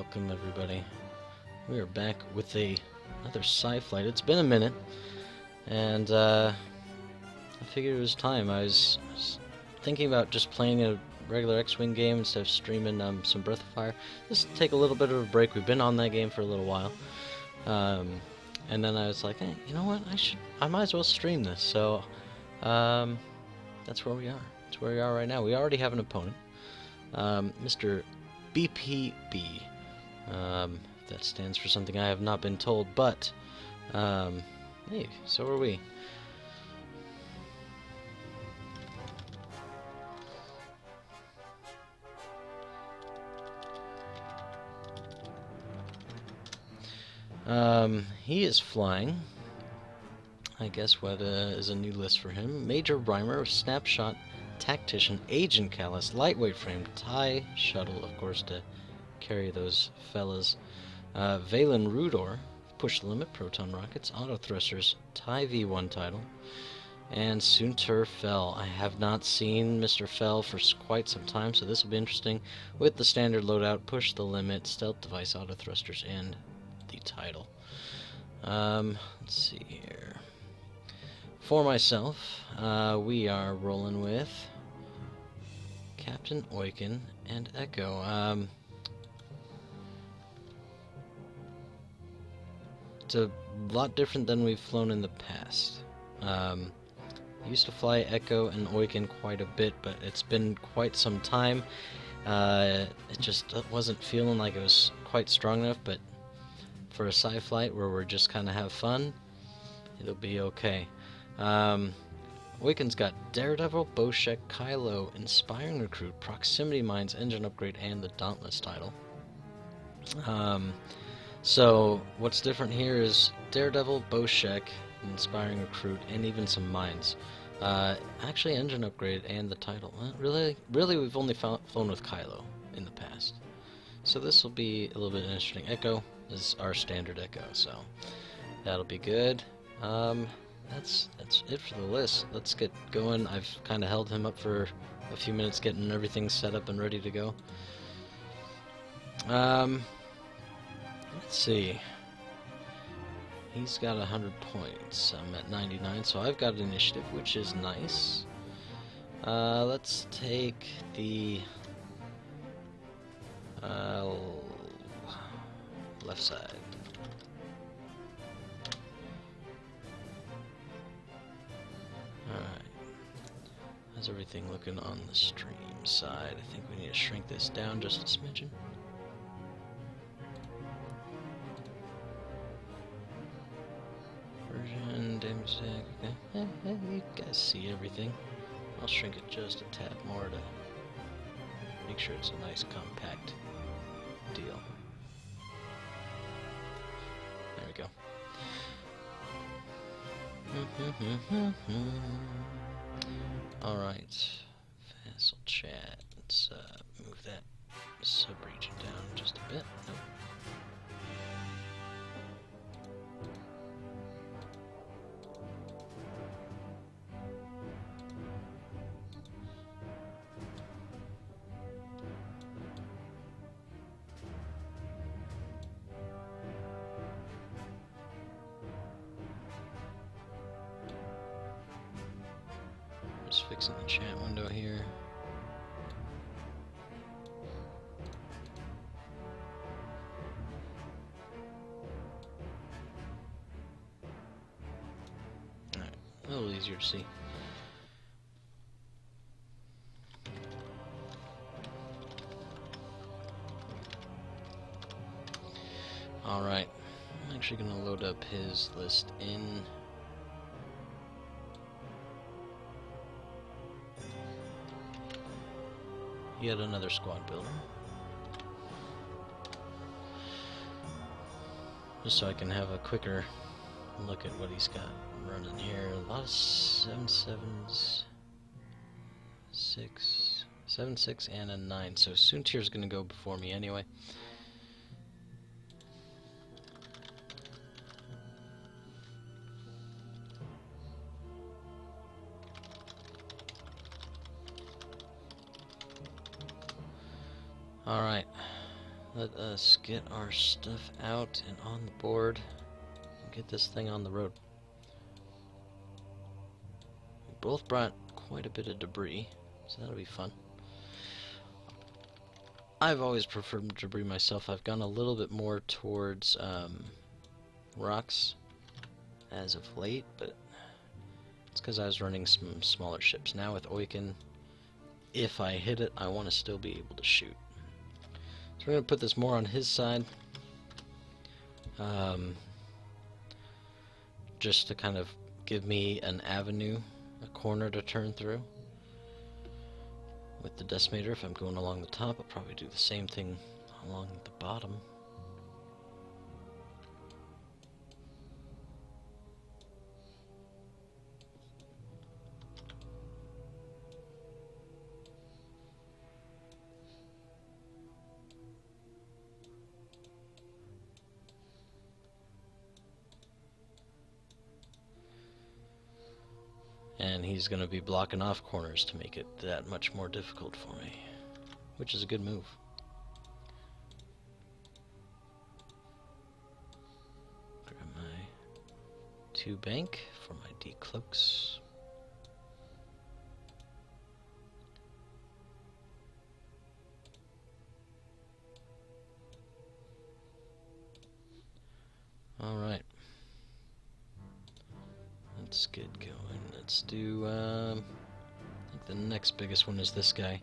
Welcome everybody. We are back with another Sci Flight. It's been a minute, and I figured it was time. I was thinking about just playing a regular X-Wing game instead of streaming some Breath of Fire. Just take a little bit of a break. We've been on that game for a little while, and then I was like, hey, you know what? I might as well stream this. So that's where we are. That's where we are right now. We already have an opponent, Mr. BPB. That stands for something I have not been told, but hey, so are we. He is flying. I guess what is a new list for him. Major Rhymer, Snapshot, Tactician, Agent Callus, Lightweight Frame, TIE Shuttle, of course, to carry those fellas. Valen Rudor, Push the Limit, Proton Rockets, Auto Thrusters, TIE V1 title, and Sunter Fell. I have not seen Mr. Fell for quite some time, so this will be interesting. With the standard loadout, Push the Limit, Stealth Device, Auto Thrusters, and the title. Let's see here. For myself, we are rolling with Captain Oiken and Echo. It's a lot different than we've flown in the past. I used to fly Echo and Oiken quite a bit, but it's been quite some time. It just wasn't feeling like it was quite strong enough, but for a Sci Flight where we're just kind of have fun, it'll be okay. Oiken's got Daredevil, Boshek, Kylo, Inspiring Recruit, Proximity Mines, Engine Upgrade, and the Dauntless title. So what's different here is Daredevil, Boshek, Inspiring Recruit, and even some mines. Actually, Engine Upgrade and the title. Really, we've only flown with Kylo in the past. So this will be a little bit interesting. Echo is our standard Echo, so that'll be good. That's it for the list. Let's get going. I've kind of held him up for a few minutes getting everything set up and ready to go. Let's see. He's got 100 points. I'm at 99, so I've got initiative, which is nice. Let's take the left side. Alright. How's everything looking on the stream side? I think we need to shrink this down just a smidgen. Version, damage tag, okay. You guys see everything. I'll shrink it just a tad more to make sure it's a nice compact deal. There we go. Alright, Vassal Chat. Let's move that sub-region down just a bit. Nope. Just fixing the chat window here. Alright, a little easier to see. Alright, I'm actually going to load up his list in yet another squad builder. Just so I can have a quicker look at what he's got running here. A lot of 7.7s, 7.6, and a 9. So Soontir's gonna go before me anyway. Alright, Let us get our stuff out and on the board and get this thing on the road. We both brought quite a bit of debris, so that'll be fun. I've always preferred debris myself. I've gone a little bit more towards rocks as of late, but it's because I was running some smaller ships. Now with Oiken, if I hit it, I want to still be able to shoot. So we're going to put this more on his side, just to kind of give me an avenue, a corner to turn through. With the decimator, if I'm going along the top, I'll probably do the same thing along the bottom. And he's going to be blocking off corners to make it that much more difficult for me, which is a good move. Grab my 2 bank for my decloaks. Alright. Let's get going. Let's do, I think the next biggest one is this guy.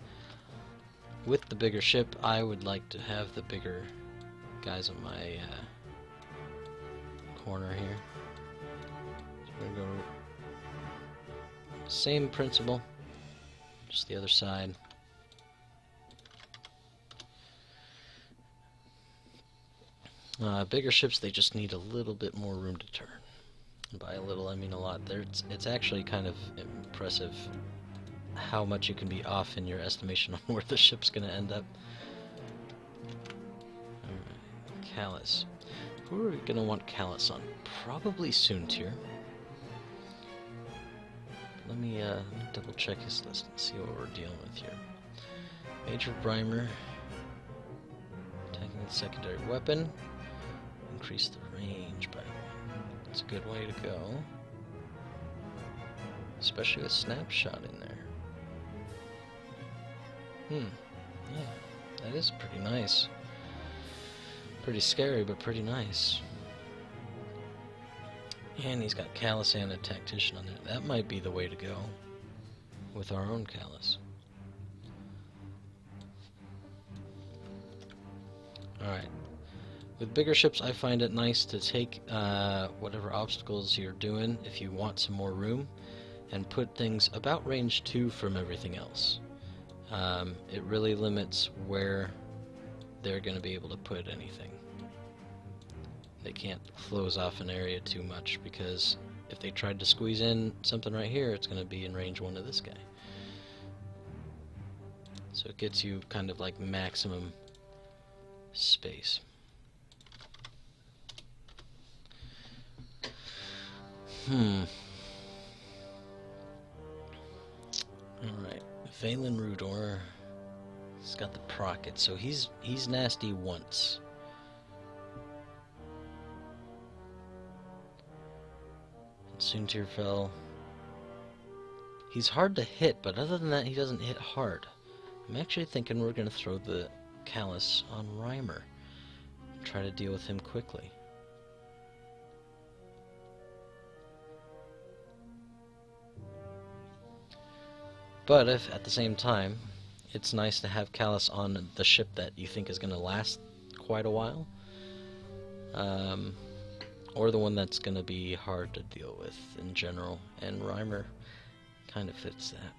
With the bigger ship, I would like to have the bigger guys on my corner here. So we're going to go same principle, just the other side. Bigger ships, they just need a little bit more room to turn. And by a little, I mean a lot. It's actually kind of impressive how much you can be off in your estimation on where the ship's going to end up. Alright, Callus. Who are we going to want Callus on? Probably Soontir. Let me double check his list and see what we're dealing with here. Major Brimer. Attacking the secondary weapon. Increase the range by 1. It's a good way to go. Especially with Snapshot in there. Yeah, that is pretty nice. Pretty scary, but pretty nice. And he's got Callus and a Tactician on there. That might be the way to go with our own Callus. Alright. With bigger ships, I find it nice to take whatever obstacles you're doing, if you want some more room, and put things about range 2 from everything else. It really limits where they're going to be able to put anything. They can't close off an area too much, because if they tried to squeeze in something right here, it's going to be in range 1 of this guy. So it gets you kind of like maximum space. Alright, Valen Rudor. He's got the Procket, so he's nasty once. And Soontir fell. He's hard to hit, but other than that, he doesn't hit hard. I'm actually thinking we're going to throw the Callus on Reimer and try to deal with him quickly. But if at the same time, it's nice to have Callus on the ship that you think is going to last quite a while, or the one that's going to be hard to deal with in general, and Reimer kind of fits that.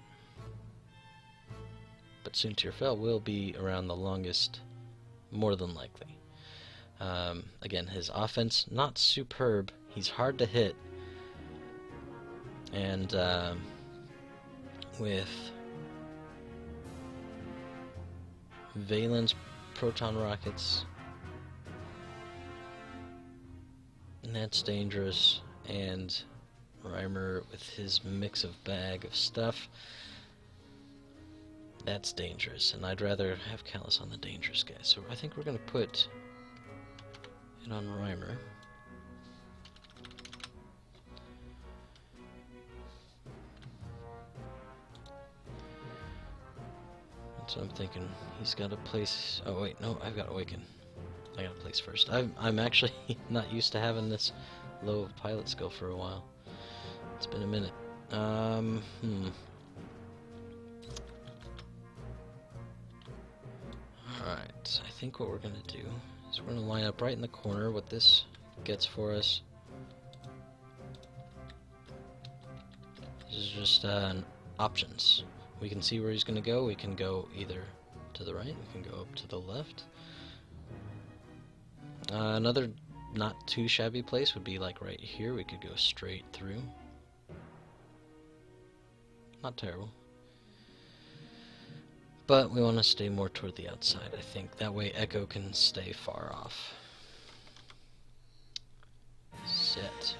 But Soontir Fel will be around the longest, more than likely. Again, his offense, not superb. He's hard to hit. And with Valen's proton rockets, that's dangerous. And Reimer with his mix of bag of stuff, That's dangerous, and I'd rather have Callus on the dangerous guy. So I think we're going to put it on Reimer. That's what I'm thinking. He's got a place. Oh wait, no, I've got Awaken. I got a place first. I'm actually not used to having this low of pilot skill for a while. It's been a minute. Alright, I think what we're gonna do is we're gonna line up right in the corner what this gets for us. This is just options. We can see where he's gonna go. We can go either to the right, we can go up to the left. Another not too shabby place would be like right here. We could go straight through. Not terrible. But we want to stay more toward the outside, I think. That way Echo can stay far off. Set.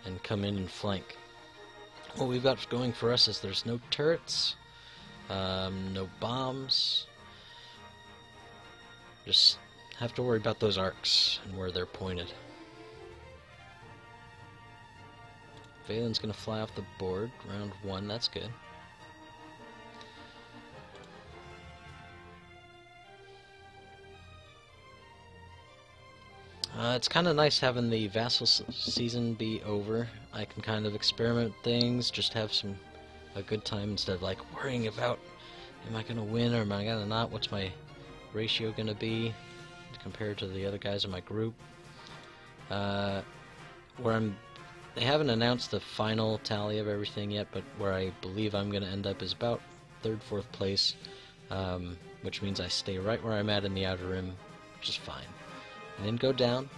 And come in and flank. What we've got going for us is there's no turrets, no bombs. Just have to worry about those arcs and where they're pointed. Valen's gonna fly off the board, round 1, that's good. It's kind of nice having the Vassal season be over. I can kind of experiment things, just have a good time instead of like worrying about am I gonna win or am I gonna not, what's my ratio gonna be compared to the other guys in my group. They haven't announced the final tally of everything yet, but where I believe I'm going to end up is about 3rd, 4th place, which means I stay right where I'm at in the Outer Rim, which is fine. And then go down,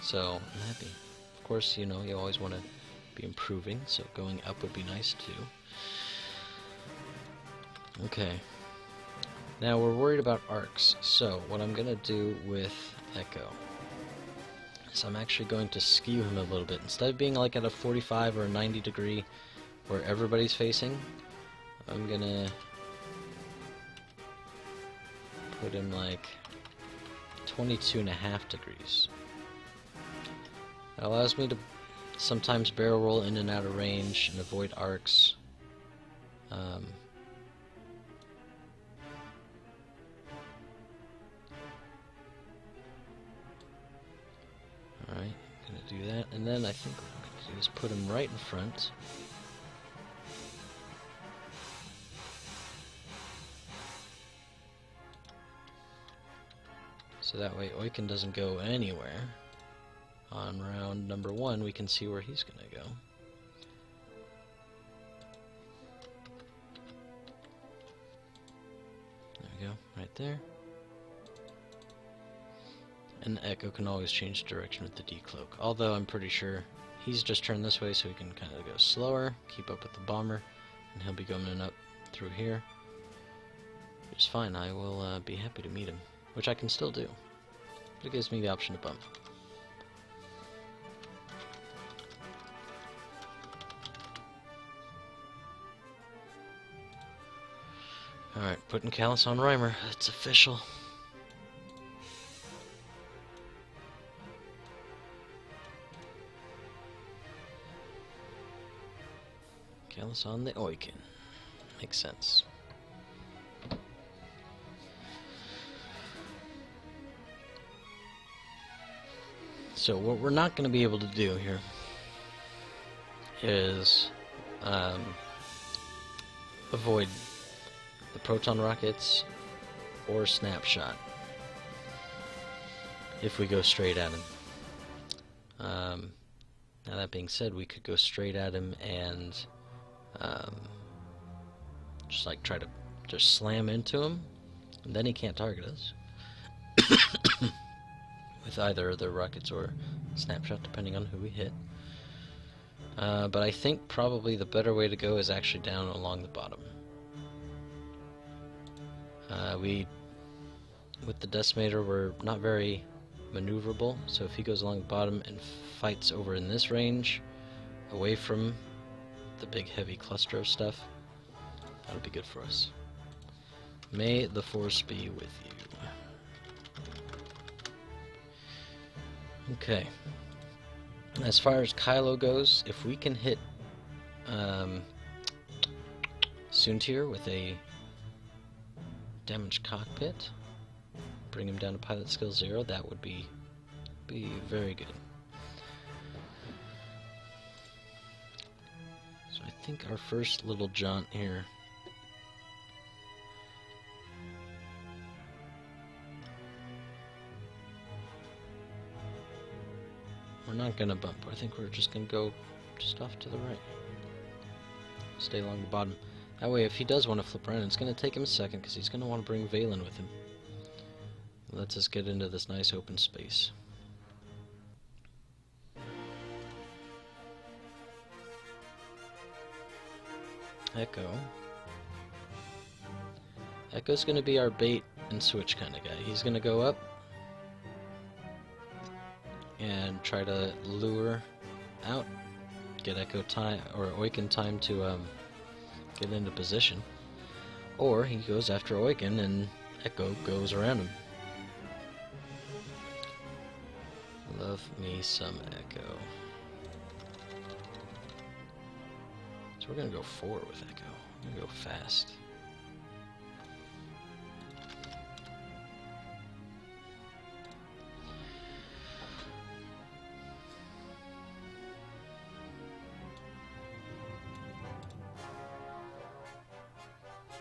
so I'm happy. Of course, you know, you always want to be improving, so going up would be nice too. Okay. Now we're worried about arcs, so what I'm going to do with Echo is I'm actually going to skew him a little bit. Instead of being like at a 45 or a 90 degree where everybody's facing, I'm going to put him like 22.5 degrees. That allows me to sometimes barrel roll in and out of range and avoid arcs. Alright, I'm going to do that, and then I think what I'm going to do is put him right in front. So that way Oiken doesn't go anywhere. On round number 1, we can see where he's going to go. There we go, right there. And the Echo can always change direction with the decloak. Although I'm pretty sure he's just turned this way so he can kind of go slower, keep up with the bomber, and he'll be going up through here. Which is fine, I will be happy to meet him. Which I can still do. But it gives me the option to bump. Alright, putting Callus on Reimer. It's official. Callus on the Oiken. Makes sense. So what we're not going to be able to do here is avoid the proton rockets or snapshot if we go straight at him. Now that being said, we could go straight at him and just like try to just slam into him, and then he can't target us with either the rockets or snapshot, depending on who we hit. But I think probably the better way to go is actually down along the bottom. With the Decimator, we're not very maneuverable, so if he goes along the bottom and fights over in this range, away from the big heavy cluster of stuff, That'll be good for us. May the force be with you. Okay. As far as Kylo goes, if we can hit Soontir with a damaged cockpit, bring him down to pilot skill 0, that would be very good. So I think our first little jaunt here we're not gonna bump. I think we're just gonna go just off to the right. Stay along the bottom. That way, if he does want to flip around, it's gonna take him a second because he's gonna want to bring Valen with him. It lets us get into this nice open space. Echo. Echo's gonna be our bait and switch kind of guy. He's gonna go up and try to lure out, get Echo time or Oiken time to get into position, or he goes after Oiken and Echo goes around him. Love me some Echo. So we're gonna go forward with Echo. We're gonna go fast.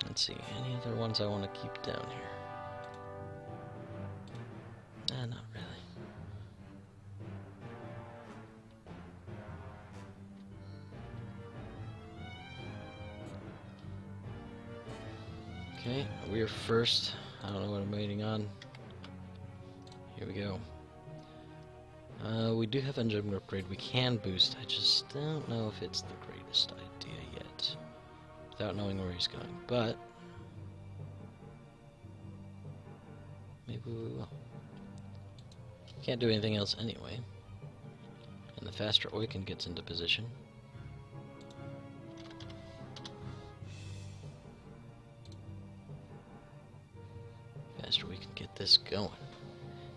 Let's see, any other ones I want to keep down here? Not really. Okay, we're first. I don't know what I'm waiting on. Here we go. We do have engine upgrade. We can boost. I just don't know if it's the greatest idea yet, without knowing where he's going. But maybe we will. Can't do anything else anyway. And the faster Oiken gets into position, faster we can get this going.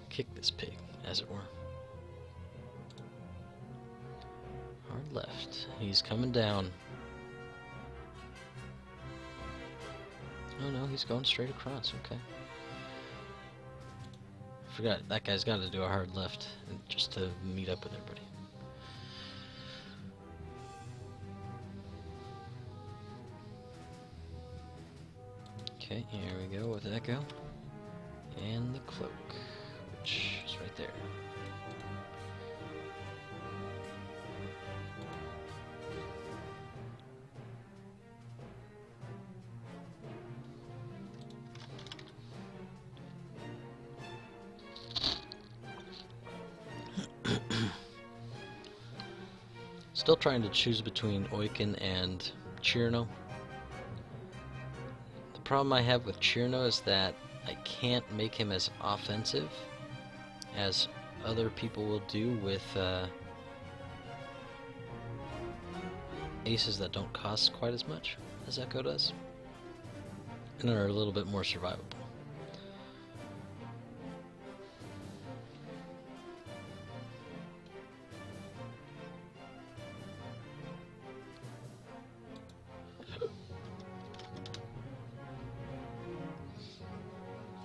Kick this pig, as it were. Hard left. He's coming down. Oh no, he's going straight across. Okay. Forgot that guy's got to do a hard left just to meet up with everybody. Okay, here we go with Echo and the cloak, which is right there. Still trying to choose between Oiken and Chirno. The problem I have with Chirno is that I can't make him as offensive as other people will do with aces that don't cost quite as much as Echo does, and are a little bit more survivable.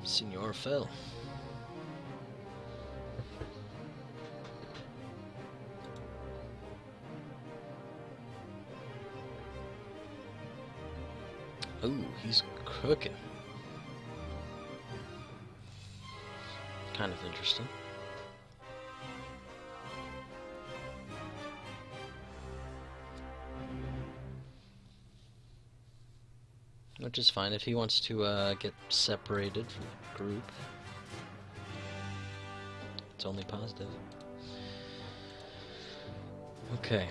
Senor fell. Ooh, he's cooking. Kind of interesting. Which is fine if he wants to get separated from the group. It's only positive. Okay.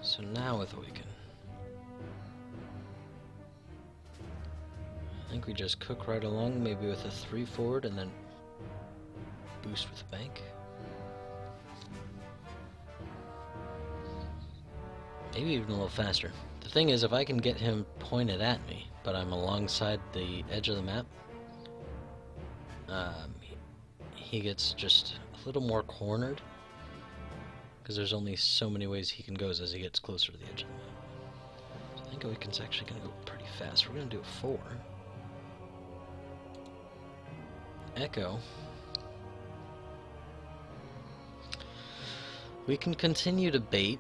So now with Oiken, I think we just cook right along, maybe with a 3 forward and then boost with a bank. Maybe even a little faster. The thing is, if I can get him pointed at me, but I'm alongside the edge of the map, he gets just a little more cornered, because there's only so many ways he can go as he gets closer to the edge of the map. So I think Oiken's actually going to go pretty fast. We're going to do a 4. Echo. We can continue to bait.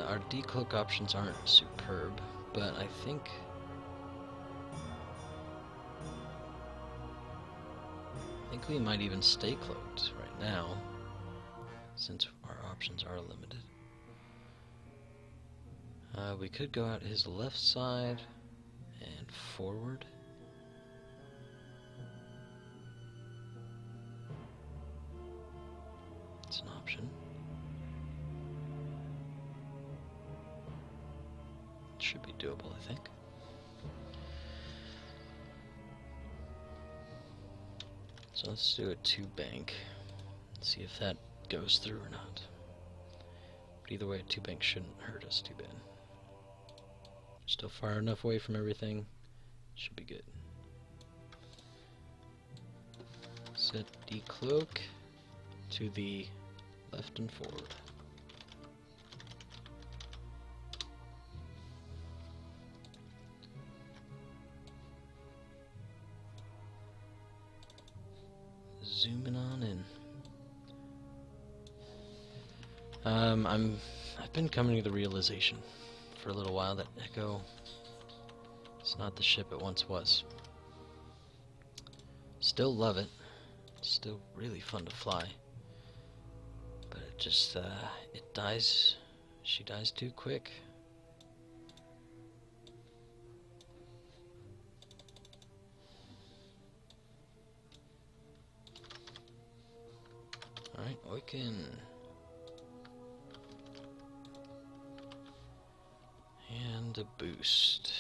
Our decloak options aren't superb, but I think we might even stay cloaked right now, since our options are limited. We could go out his left side and forward. It's an option. Should be doable, I think. So let's do a 2 bank. See if that goes through or not. But either way, a 2 bank shouldn't hurt us too bad. Still far enough away from everything. Should be good. Set decloak to the left and forward. Zooming on in. I've been coming to the realization for a little while that Echo is not the ship it once was. Still love it. Still really fun to fly. But it just, it dies. She dies too quick. Alright, Oiken. And a boost.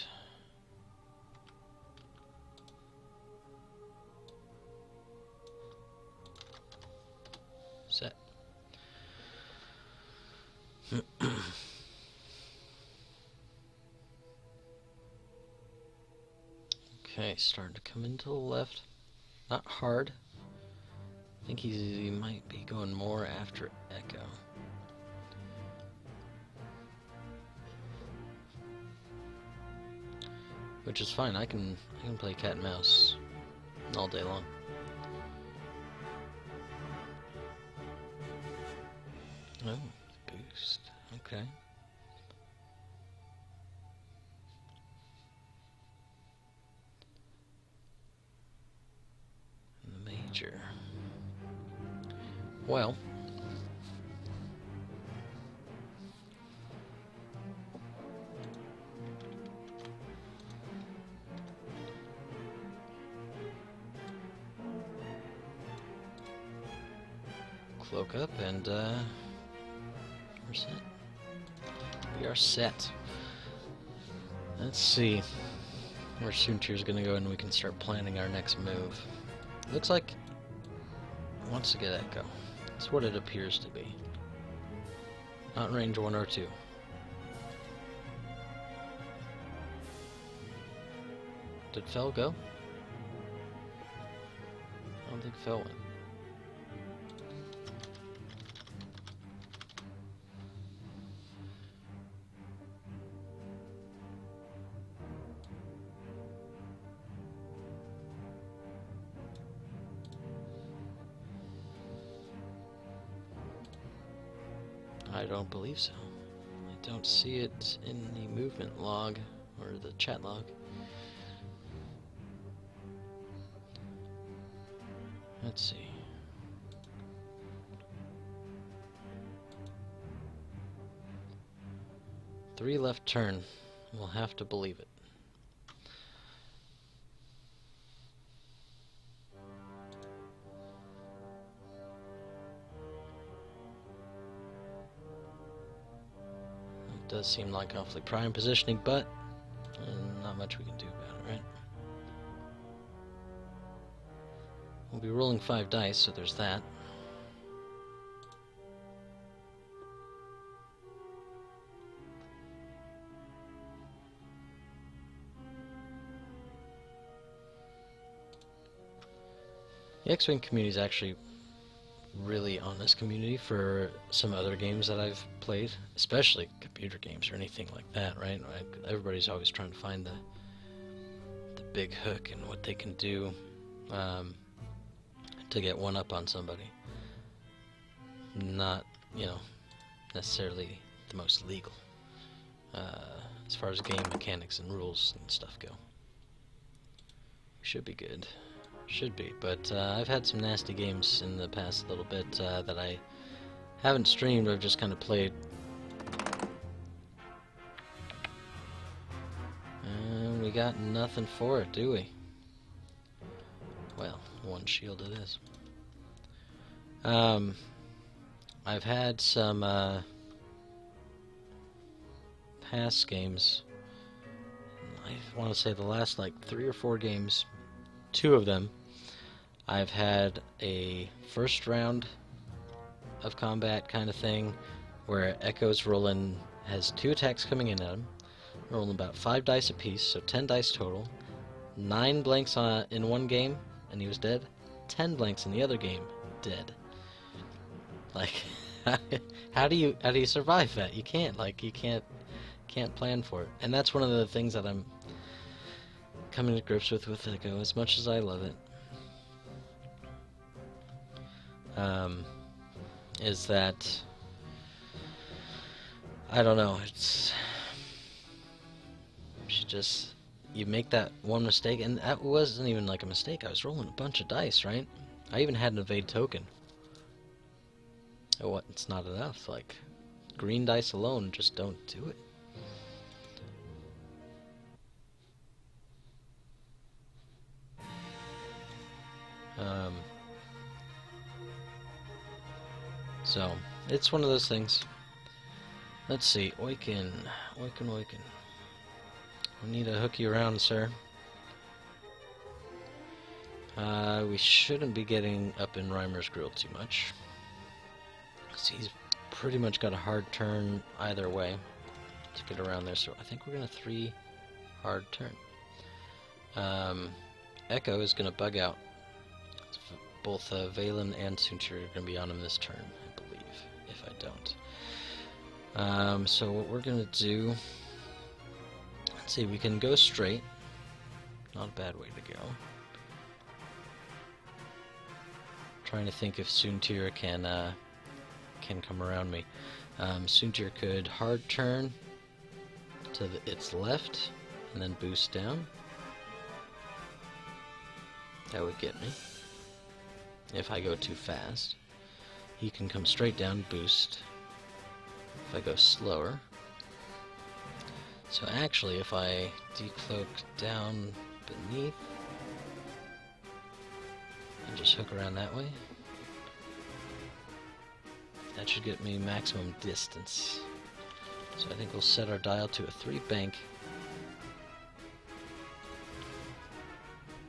Set. Okay, starting to come into the left. Not hard. I think he might be going more after Echo. Which is fine. I can play cat and mouse all day long. Oh, boost. Okay. Major. Well, cloak up and we're set. We are set. Let's see where Soontir's gonna go and we can start planning our next move. Looks like he wants to get Echo. That's what it appears to be. Not in range 1 or 2. Did Fel go? I don't think Fel went. I don't believe so. I don't see it in the movement log or the chat log. Let's see. Three left turn. We'll have to believe it. It does seem like awfully prime positioning, but not much we can do about it, right? We'll be rolling 5 dice, so there's that. The X-Wing community is actually really on this community for some other games that I've played, especially computer games or anything like that, right? Everybody's always trying to find the big hook and what they can do to get one up on somebody. Not, necessarily the most legal as far as game mechanics and rules and stuff go. Should be good. Should be, but I've had some nasty games in the past little bit that I haven't streamed, I've just kind of played. And we got nothing for it, do we? Well, one shield it is. I've had some past games. I want to say the last like 3 or 4 games, 2 of them, I've had a first round of combat kind of thing where Echo's rolling, has 2 attacks coming in at him, rolling about 5 dice apiece, so 10 dice total, 9 blanks in one game, and he was dead, 10 blanks in the other game, dead. Like, how do you survive that? You can't. Like, you can't plan for it. And that's one of the things that I'm coming to grips with Echo, as much as I love it. Is that, I don't know, you make that one mistake, and that wasn't even like a mistake, I was rolling a bunch of dice, right? I even had an evade token. What? It's not enough, like, green dice alone just don't do it. So, it's one of those things. Let's see, Oiken. We need to hook you around, sir. We shouldn't be getting up in Reimer's grill too much, because he's pretty much got a hard turn either way to get around there, so I think we're going to 3 hard turn. Echo is going to bug out. Both Valen and Soontir are going to be on him this turn, I believe, if I don't. So what we're going to do, let's see, we can go straight. Not a bad way to go. Trying to think if Soontir can come around me. Soontir could hard turn to its left and then boost down. That would get me. If I go too fast, he can come straight down, boost. If I go slower, so actually if I decloak down beneath and just hook around that way, that should get me maximum distance. So I think we'll set our dial to a 3 bank.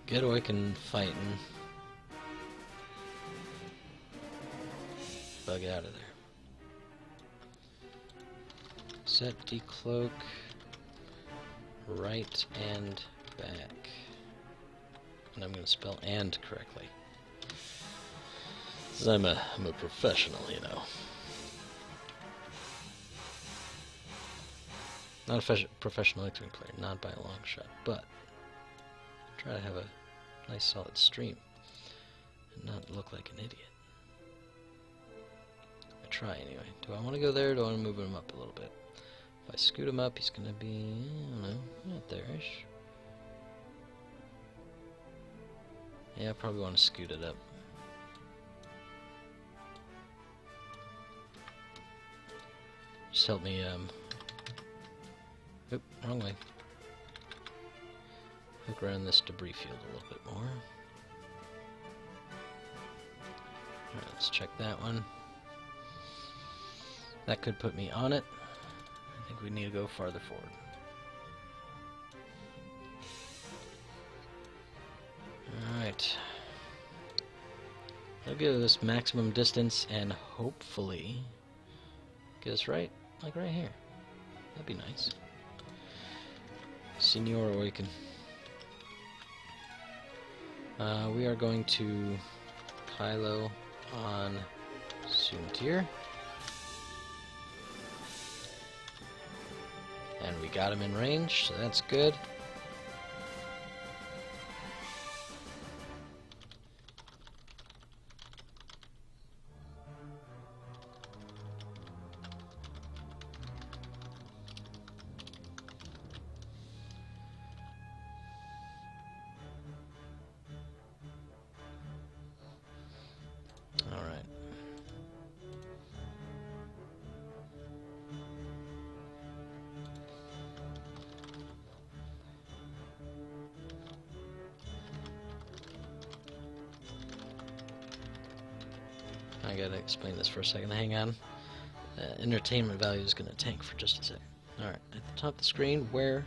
Get Oiken fighting. Bug out of there. Set decloak right and back. And I'm going to spell "and" correctly. Because I'm a professional, you know. Not a professional X-Wing player, not by a long shot, but try to have a nice solid stream and not look like an idiot. I try anyway. Do I want to go there, or do I want to move him up a little bit? If I scoot him up, he's going to be, I don't know, not there-ish. Yeah, I probably want to scoot it up. Just help me, oop, wrong way. Hook around this debris field a little bit more. Alright, let's check that one. That could put me on it. I think we need to go farther forward. Alright. I'll give this maximum distance and hopefully get us right, like right here. That'd be nice. Senor Oiken. We are going to Kylo on Soontir. And we got him in range, so that's good. Alright. I gotta explain this for a second. Hang on. Entertainment value is gonna tank for just a sec. Alright, at the top of the screen, where?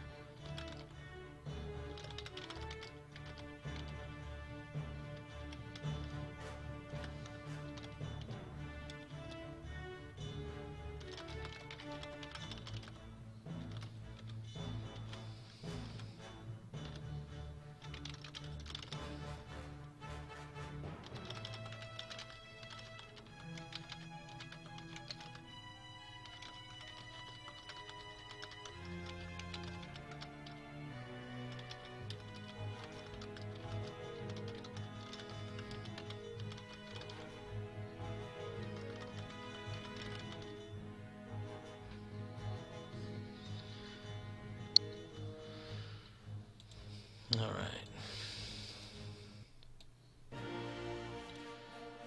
Alright.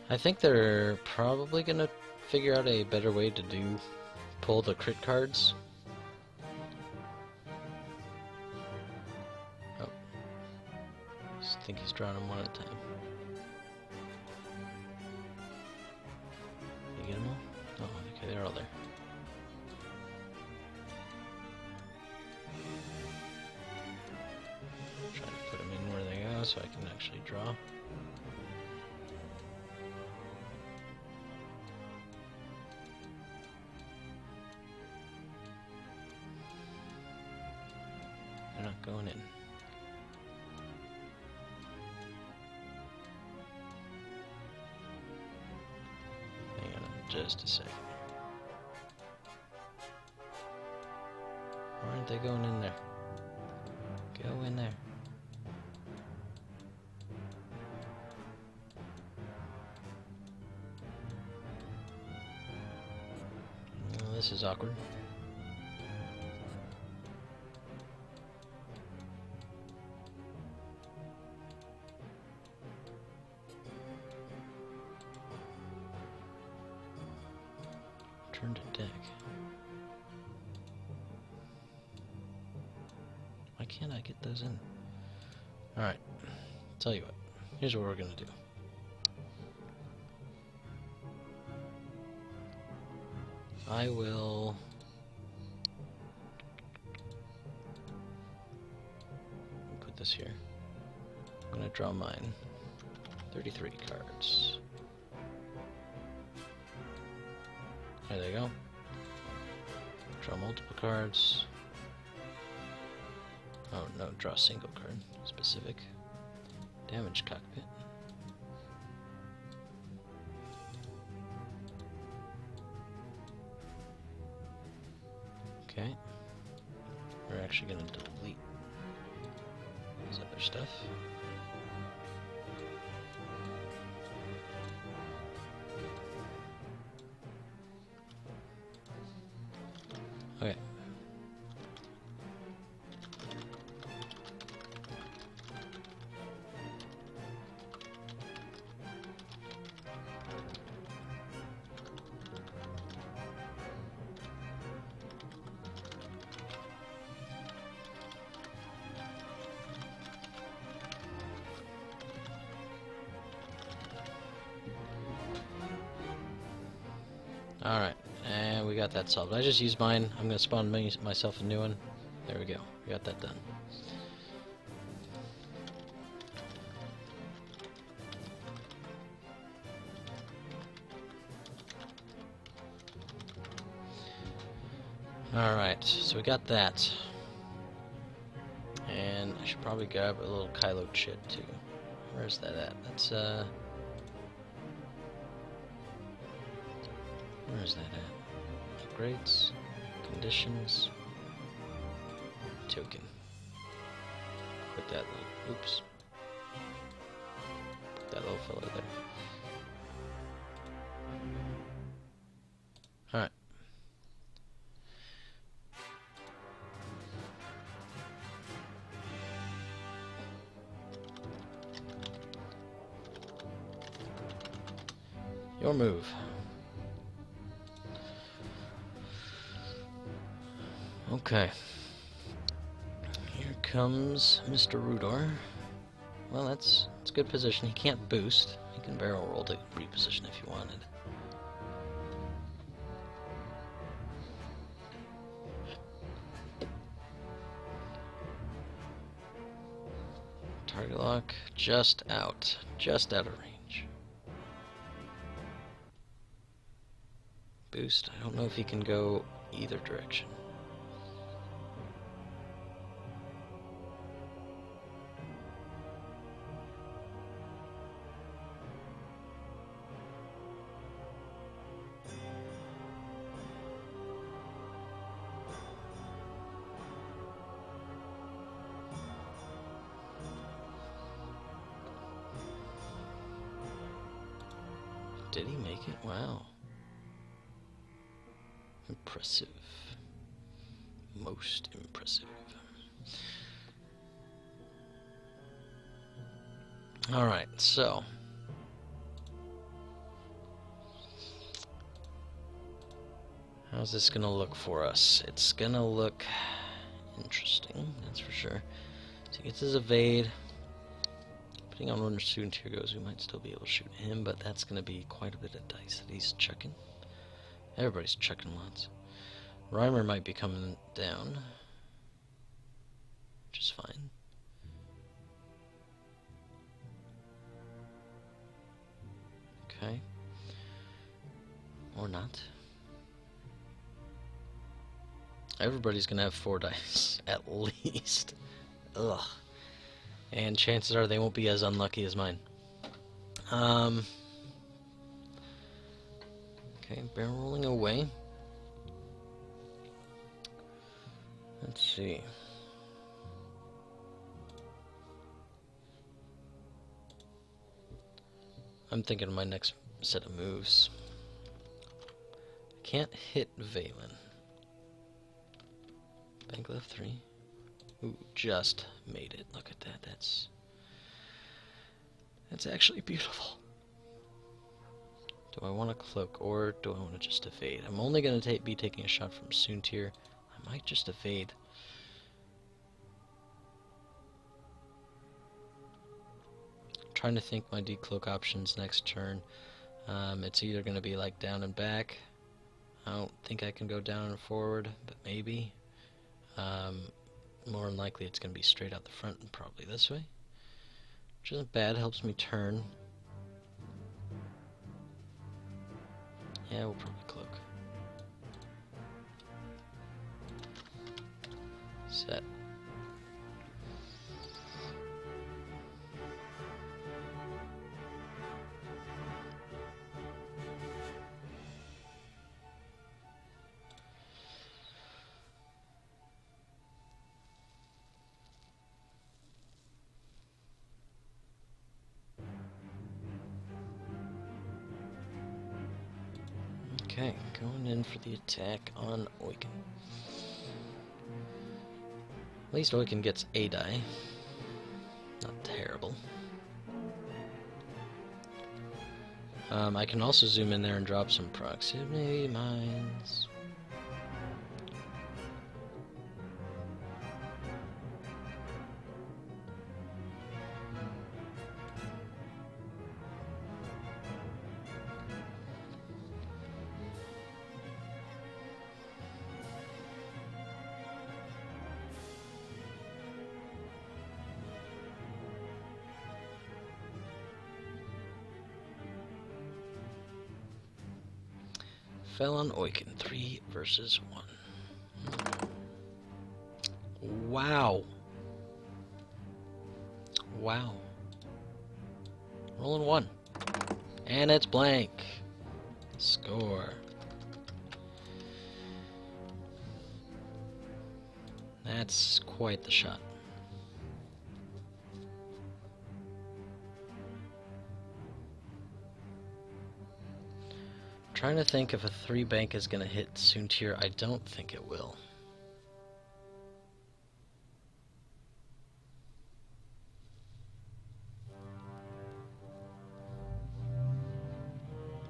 I think they're probably gonna figure out a better way to pull the crit cards. Oh. I think he's drawing them one at a time. You get them all? Oh, okay, they're all there. Trying to put them in where they go so I can actually draw. They're not going in. Hang on just a second. Why aren't they going in there? Go in there. Well, this is awkward. Turn to deck. Why can't I get those in? Alright, tell you what. Here's what we're gonna do. I will put this here. I'm gonna draw mine. 33 cards. There they go. Draw multiple cards. Oh no, draw a single card. Specific. Damage cockpit. Okay. We're actually going to delete this other stuff. Okay. Alright, and we got that solved. I just used mine. I'm going to spawn myself a new one. There we go. We got that done. Alright, so we got that. And I should probably grab a little Kylo chit too. Where's that at? That's Where is that at? Upgrades, conditions, token. Put that little, oops. Put that little fella there. Alright. Your move. Okay. Here comes Mr. Rudor. Well, that's good position. He can't boost. He can barrel roll to reposition if you wanted. Target lock just out of range. Boost. I don't know if he can go either direction. Did he make it? Wow. Impressive. Most impressive. Alright, so. How's this gonna look for us? It's gonna look interesting, that's for sure. So he gets his evade. Depending on where student here goes, we might still be able to shoot him, but that's going to be quite a bit of dice that he's chucking. Everybody's chucking lots. Reimer might be coming down, which is fine. Okay. Or not. Everybody's going to have 4 dice, at least. Ugh. And chances are they won't be as unlucky as mine. Okay, barrel rolling away. Let's see. I'm thinking of my next set of moves. I can't hit Valen. Bank left 3. Ooh, just made it. Look at that. That's actually beautiful. Do I want to cloak or do I want to just evade? I'm only going to be taking a shot from Soontir. I might just evade. I'm trying to think my decloak options next turn. It's either going to be like down and back. I don't think I can go down and forward, but maybe. More than likely it's going to be straight out the front and probably this way. Which isn't bad, helps me turn. Yeah, we'll probably cloak. Set. Okay, going in for the attack on Oiken. At least Oiken gets a die. Not terrible. I can also zoom in there and drop some proximity mines. Fell on Oiken, 3 versus 1. Wow. Wow. Rolling 1. And it's blank. Score. That's quite the shot. Trying to think if a 3 bank is going to hit Soontir. I don't think it will.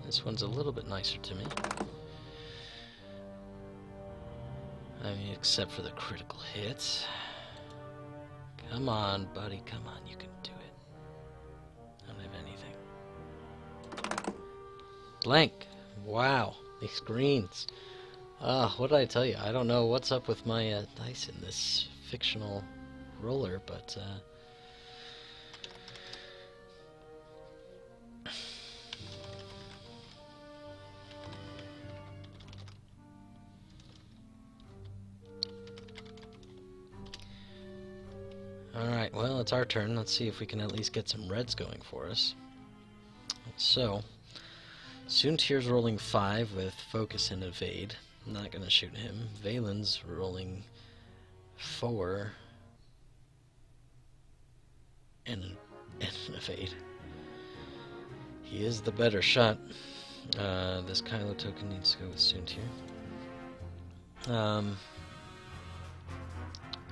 This one's a little bit nicer to me. I mean, except for the critical hits. Come on, buddy, come on, you can do it. I don't have anything. Blank! Wow, these greens. What did I tell you? I don't know what's up with my dice in this fictional roller, but alright, well, it's our turn. Let's see if we can at least get some reds going for us. So, Soontir's rolling 5 with focus and evade. I'm not going to shoot him. Valen's rolling 4 and an evade. He is the better shot. This Kylo token needs to go with Soontir.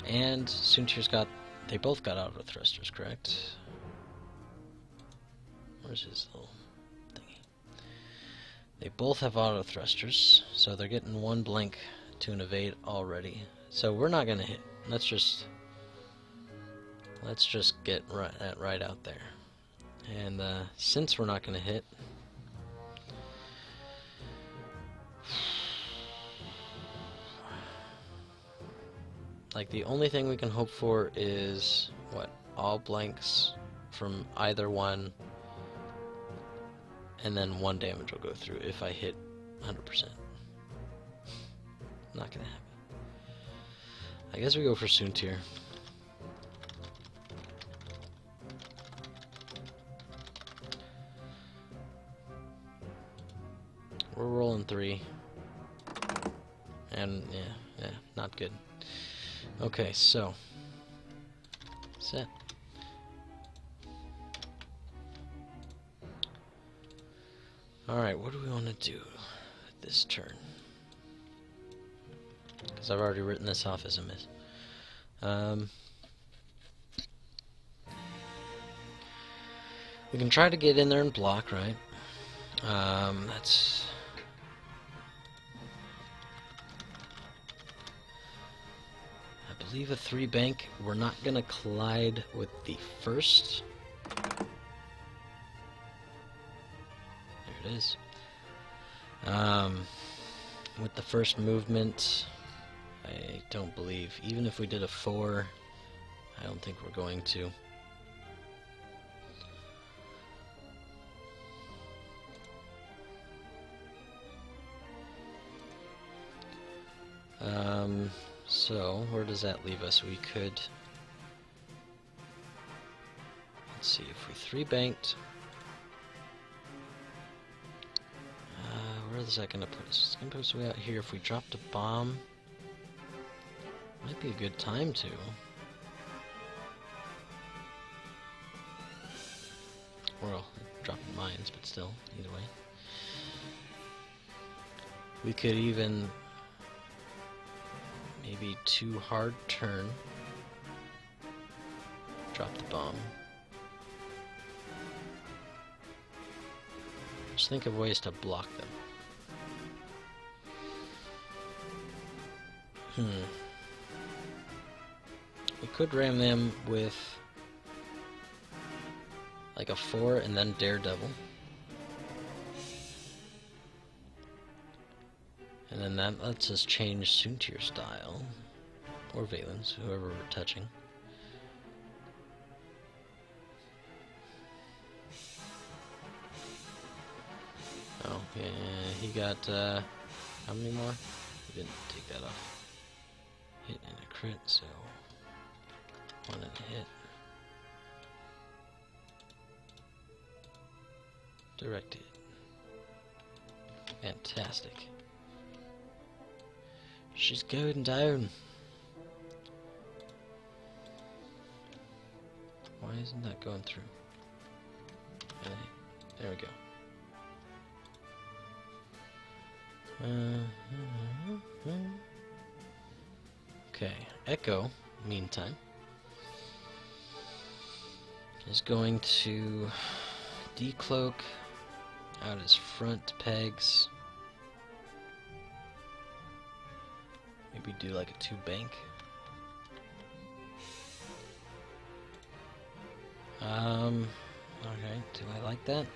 And Soontir's got... They both got auto thrusters, correct? Where's his little thingy? They both have auto thrusters, so they're getting 1 blank to an evade already. So we're not gonna hit. Let's just get right out there. And since we're not gonna hit, like, the only thing we can hope for is, what, all blanks from either one, and then 1 damage will go through if I hit 100%. Not gonna happen. I guess we go for Soontir. We're rolling 3. And, yeah, not good. Okay, so set. Alright, what do we want to do this turn? Because I've already written this off as a miss. We can try to get in there and block, right? That's... I believe a 3 bank. We're not gonna collide with the first. There it is. With the first movement, I don't believe. Even if we did a 4, I don't think we're going to. So, where does that leave us? We could... Let's see, if we 3 banked... where is that going to put us? It's going to put us way out here. If we dropped a bomb... Might be a good time to. Or dropping mines, but still, either way. We could even... Maybe 2 hard turn. Drop the bomb. Just think of ways to block them. We could ram them with like a 4 and then Daredevil. And then that lets us change Soontir style. Or Valen's, whoever we're touching. Oh, yeah, he got, how many more? He didn't take that off. Hit and a crit, so... 1 and a hit. Direct hit. Fantastic. She's going down. Why isn't that going through? There we go. Okay, Echo, meantime, is going to decloak out his front pegs. Maybe do like a 2-bank. Okay, do I like that?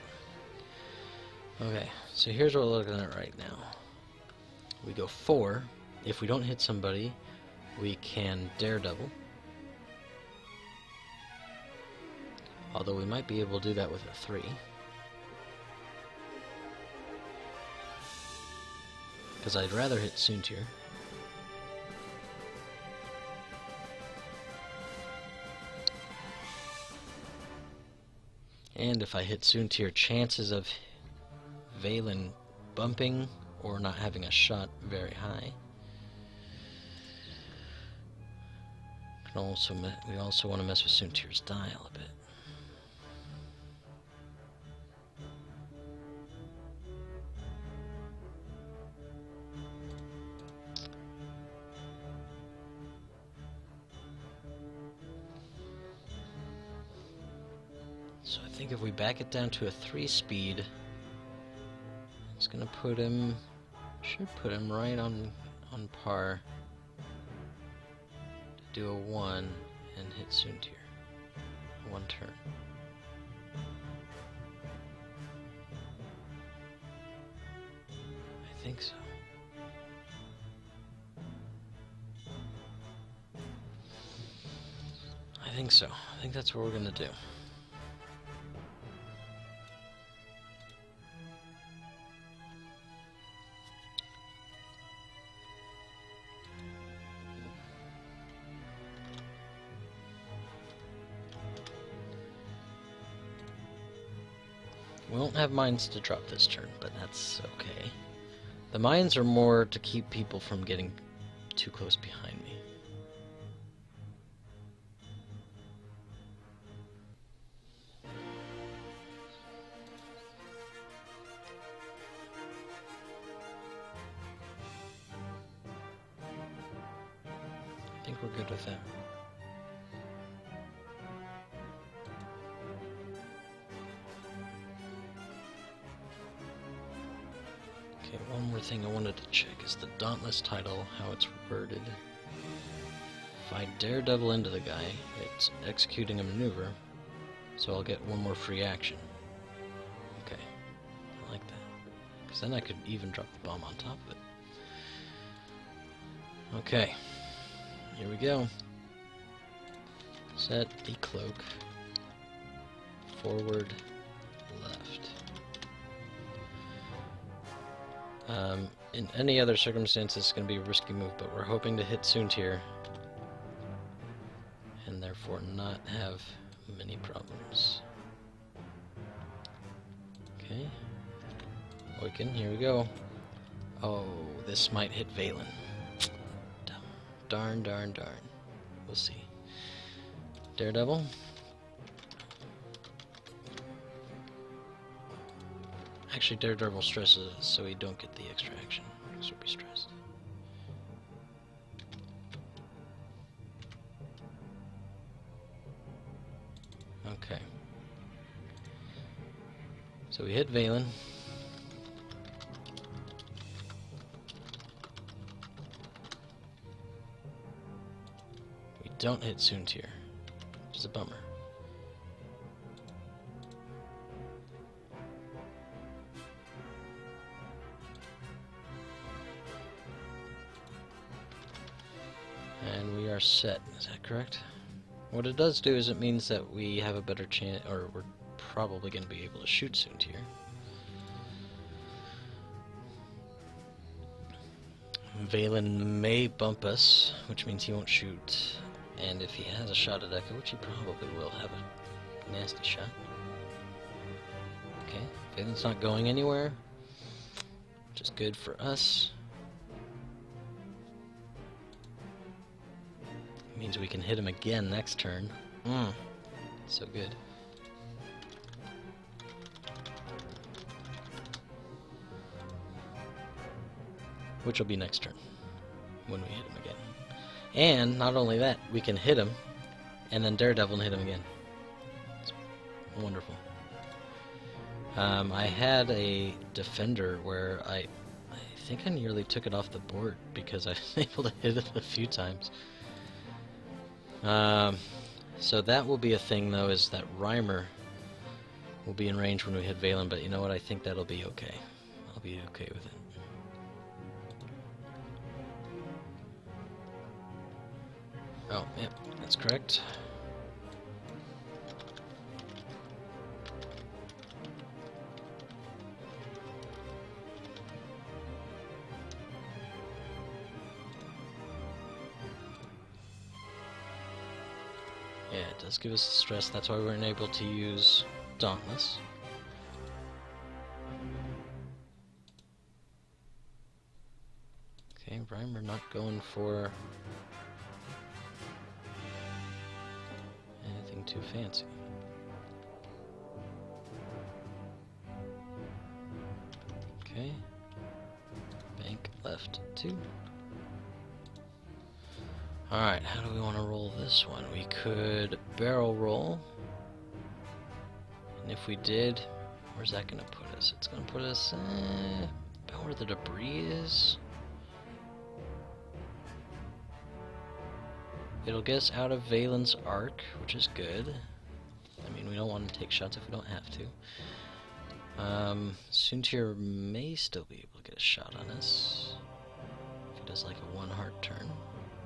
Okay, so here's what we're looking at right now. We go 4. If we don't hit somebody, we can daredevil. Although we might be able to do that with a 3. Because I'd rather hit Soontir. And if I hit Soontir, chances of Valen bumping or not having a shot very high. We also want to mess with Soontir's dial a bit. So I think if we back it down to a 3-speed, it's gonna put him, should put him right on par to do a 1 and hit Soontir. 1 turn. I think so. I think so. I think that's what we're gonna do. We won't have mines to drop this turn, but that's okay. The mines are more to keep people from getting too close behind me. I think we're good with that. Okay, one more thing I wanted to check is the Dauntless title, how it's worded. If I daredevil into the guy, it's executing a maneuver, so I'll get 1 more free action. Okay, I like that. Because then I could even drop the bomb on top of it. Okay, here we go. Set, decloak, forward, left. In any other circumstance, it's going to be a risky move, but we're hoping to hit Soontir and therefore not have many problems. Okay. Awaken, here we go. Oh, this might hit Valen. Darn, darn, darn. We'll see. Daredevil. Actually, Daredevil stresses so we don't get the extra action, because we'll be stressed. Okay. So we hit Valen. We don't hit Soontir, which is a bummer. And we are set, is that correct? What it does do is it means that we have a better chance, or we're probably going to be able to shoot Soontir. Valen may bump us, which means he won't shoot. And if he has a shot at Echo, which he probably will have a nasty shot. Okay, Valen's not going anywhere, which is good for us. Means we can hit him again next turn. So good. Which will be next turn, when we hit him again. And, not only that, we can hit him, and then Daredevil and hit him again. It's wonderful. I had a Defender where I think I nearly took it off the board because I was able to hit it a few times. So that will be a thing, though, is that Rhymer will be in range when we hit Valen, but you know what? I think that'll be okay. I'll be okay with it. Oh, yep, that's correct. Yeah, it does give us stress. That's why we weren't able to use Dauntless. Okay, Rhymer not going for anything too fancy. Okay. Bank left 2. Alright, how do we want to roll this one? We could barrel roll. And if we did, where's that going to put us? It's going to put us about where the debris is. It'll get us out of Valen's arc, which is good. I mean, we don't want to take shots if we don't have to. Soontir may still be able to get a shot on us. If he does like a 1 hard turn.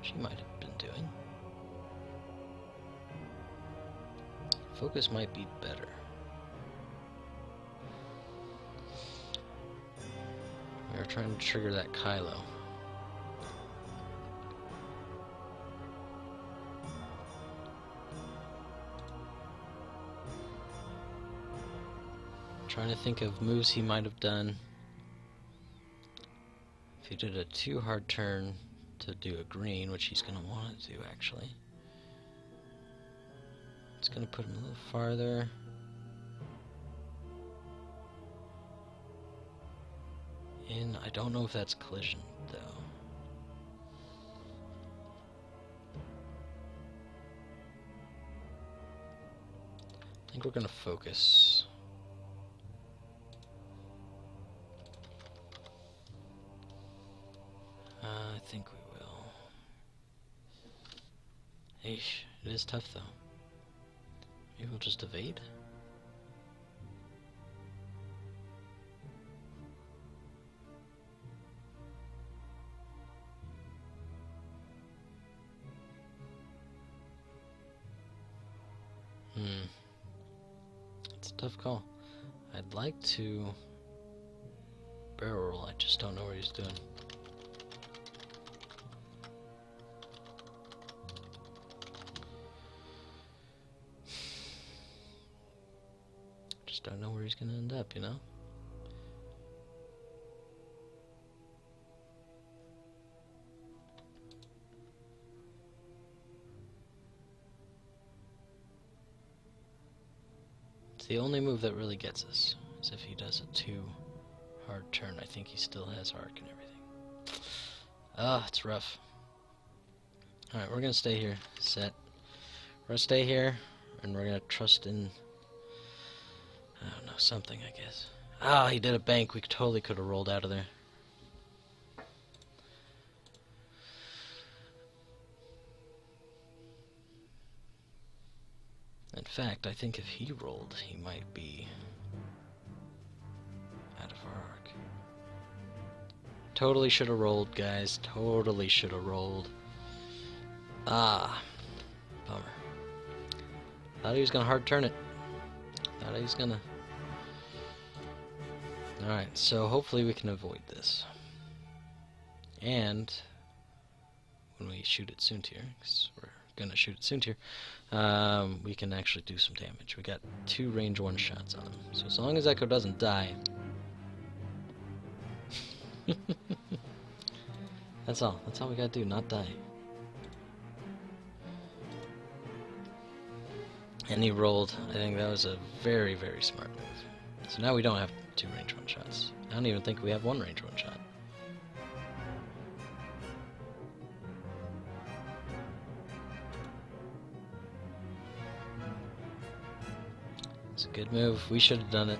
She might have been doing. Focus might be better. We are trying to trigger that Kylo. Trying to think of moves he might have done. If he did a 2 hard turn to do a green, which he's going to want to do actually. It's going to put him a little farther. In, I don't know if that's collision though. I think we're going to focus. I think we will. Eesh, it is tough though. Maybe we'll just evade? It's a tough call. I'd like to barrel roll, I just don't know what he's doing. Don't know where he's gonna end up, you know? It's the only move that really gets us, is if he does a 2 hard turn. I think he still has arc and everything. Ah, it's rough. Alright, we're gonna stay here. Set. We're gonna stay here, and we're gonna trust in... I don't know, something, I guess. Ah, he did a bank. We totally could have rolled out of there. In fact, I think if he rolled, he might be out of our arc. Totally should have rolled, guys. Totally should have rolled. Ah, bummer. Thought he was gonna hard turn it. Thought he was gonna... Alright, so hopefully we can avoid this. And when we shoot at Soontir, because we're gonna shoot at Soontir, we can actually do some damage. We got 2 range 1 shots on him. So as long as Echo doesn't die... That's all. That's all we gotta do, not die. And he rolled. I think that was a very, very smart move. So now we don't have 2 range 1 shots. I don't even think we have 1 range 1 shot. It's a good move. We should have done it.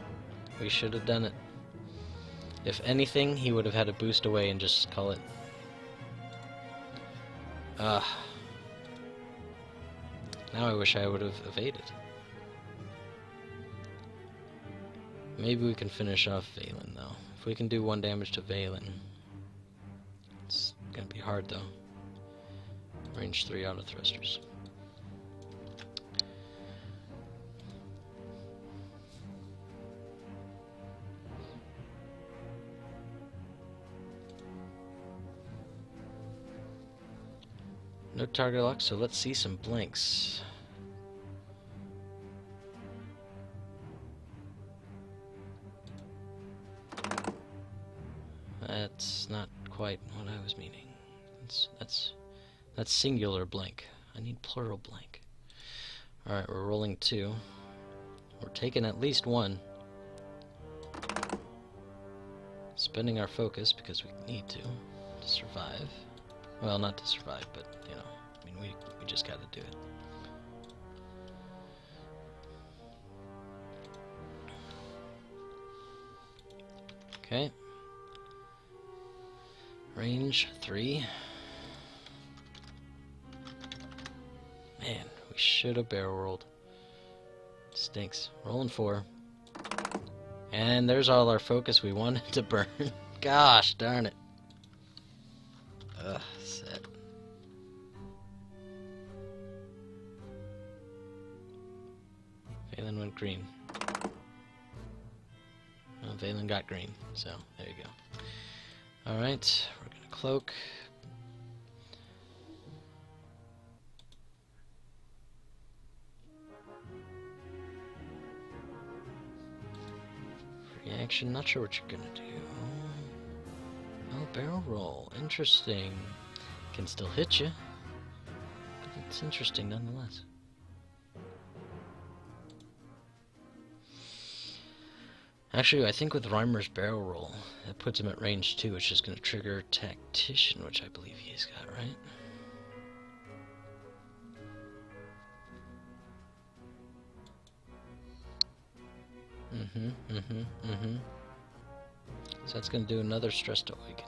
We should have done it. If anything, he would have had to boost away and just call it. Now I wish I would have evaded. Maybe we can finish off Valen, though. If we can do 1 damage to Valen. It's gonna be hard, though. Range 3 auto thrusters. No target lock, so let's see some blanks. That's not quite what I was meaning. That's singular blank. I need plural blank. Alright, we're rolling 2. We're taking at least 1. Spending our focus because we need to survive. Well, not to survive, but, you know, I mean, we just gotta do it. Okay. Range 3. Man, we should have barrel rolled. Stinks. Rolling 4. And there's all our focus we wanted to burn. Gosh darn it. Ugh, set. Valen went green. Well, Valen got green, so there you go. Alright, we're gonna cloak. Free action, not sure what you're gonna do. Oh, barrel roll. Interesting. Can still hit you. But it's interesting nonetheless. Actually, I think with Reimer's barrel roll, it puts him at range 2, which is going to trigger Tactician, which I believe he's got, right? So that's going to do another Stress to Awaken.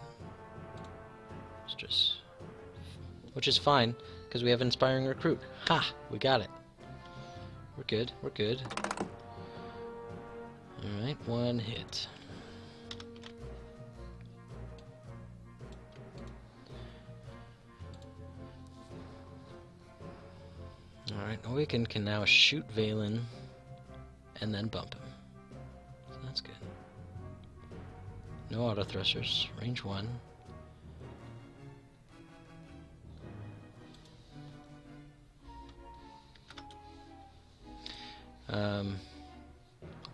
Stress. Which is fine, because we have Inspiring Recruit. Ha! We got it. We're good, we're good. Alright, 1 hit. Alright, Awaken can now shoot Valen and then bump him. So that's good. No auto thrusters, range 1.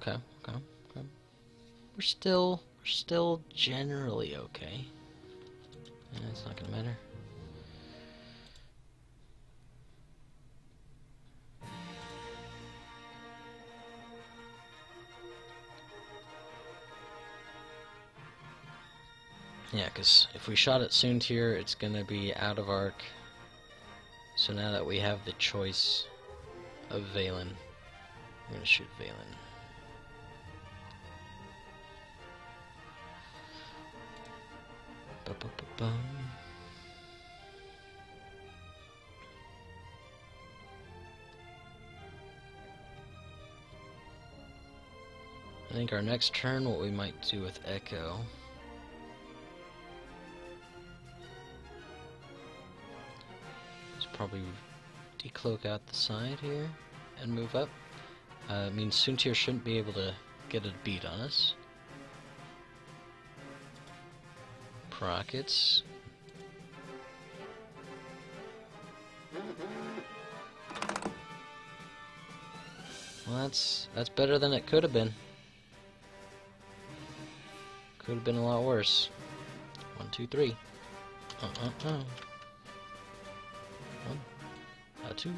Okay. We're still generally okay. Yeah, it's not gonna matter. Yeah, because if we shot at Soontir, it's gonna be out of arc. So now that we have the choice of Valen, I'm gonna shoot Valen. Ba-ba-ba-bum. I think our next turn, what we might do with Echo is probably decloak out the side here and move up. It means Soontir shouldn't be able to get a beat on us. Rockets. Well, that's better than it could have been. Could have been a lot worse. 1, 2, 3. 1, a 2,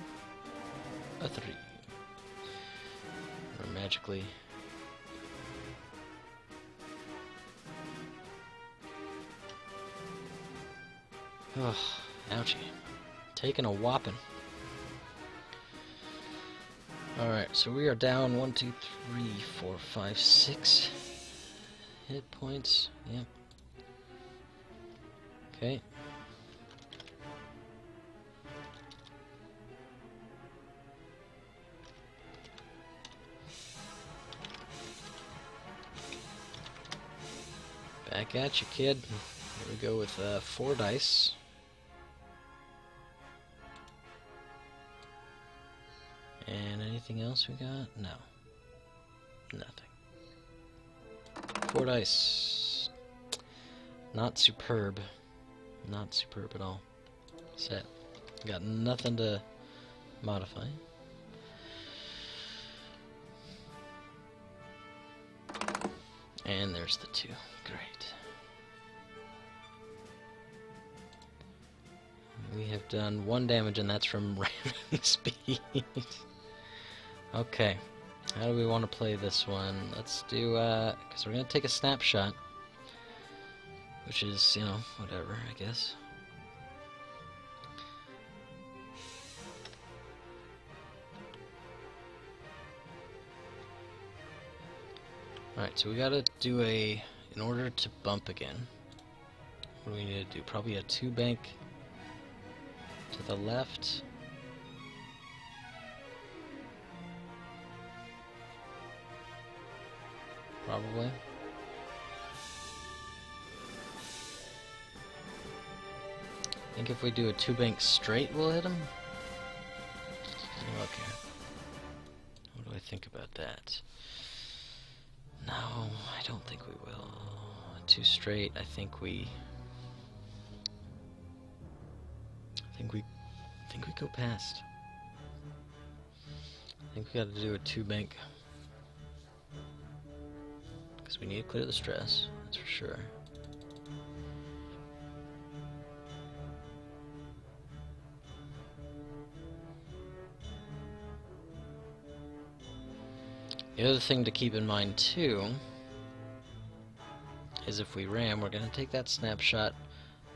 a 3. magically. Ugh, ouchie. Taking a whopping. Alright, so we are down 1, 2, 3, 4, 5, 6 hit points. Yep. Okay. Back at you, kid. Here we go with 4 dice. And anything else we got? No. Nothing. 4 dice. Not superb. Not superb at all. Set. Got nothing to modify. And there's the 2. Great. We have done 1 damage, and that's from ramming speed. Okay. How do we want to play this one? Let's do, because we're going to take a snapshot. Which is, you know, whatever, I guess. Alright, so we gotta do in order to bump again, what do we need to do? Probably a 2 bank to the left. Probably. I think if we do a 2 bank straight, we'll hit him. Okay. What do I think about that? No, I don't think we will. 2 straight, I think we go past. I think we got to do a 2 bank. Because we need to clear the stress, that's for sure. The other thing to keep in mind too is if we ram, we're going to take that snapshot.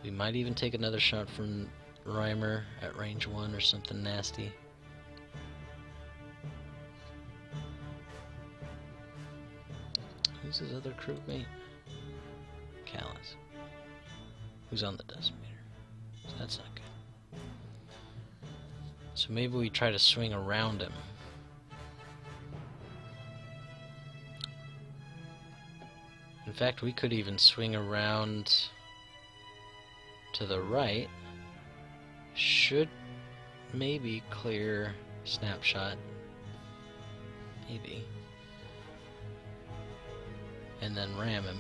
We might even take another shot from Reimer at range 1 or something nasty. Who's his other crewmate? Callus. Who's on the decimator. So that's not good. So maybe we try to swing around him. In fact, we could even swing around to the right. Should maybe clear snapshot. Maybe. And then ram him.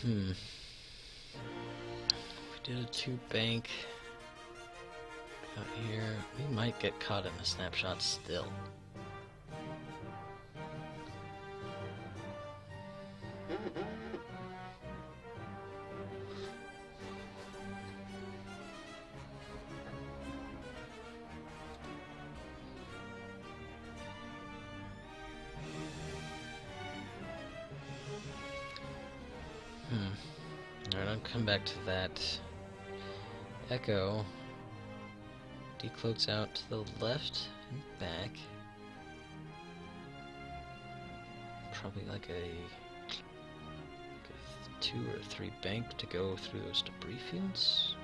If we did a 2 bank out here, we might get caught in the snapshot still. Alright, I'll come back to that. Echo decloaks out to the left and back. Probably like a 2 or 3 bank to go through those debris fields.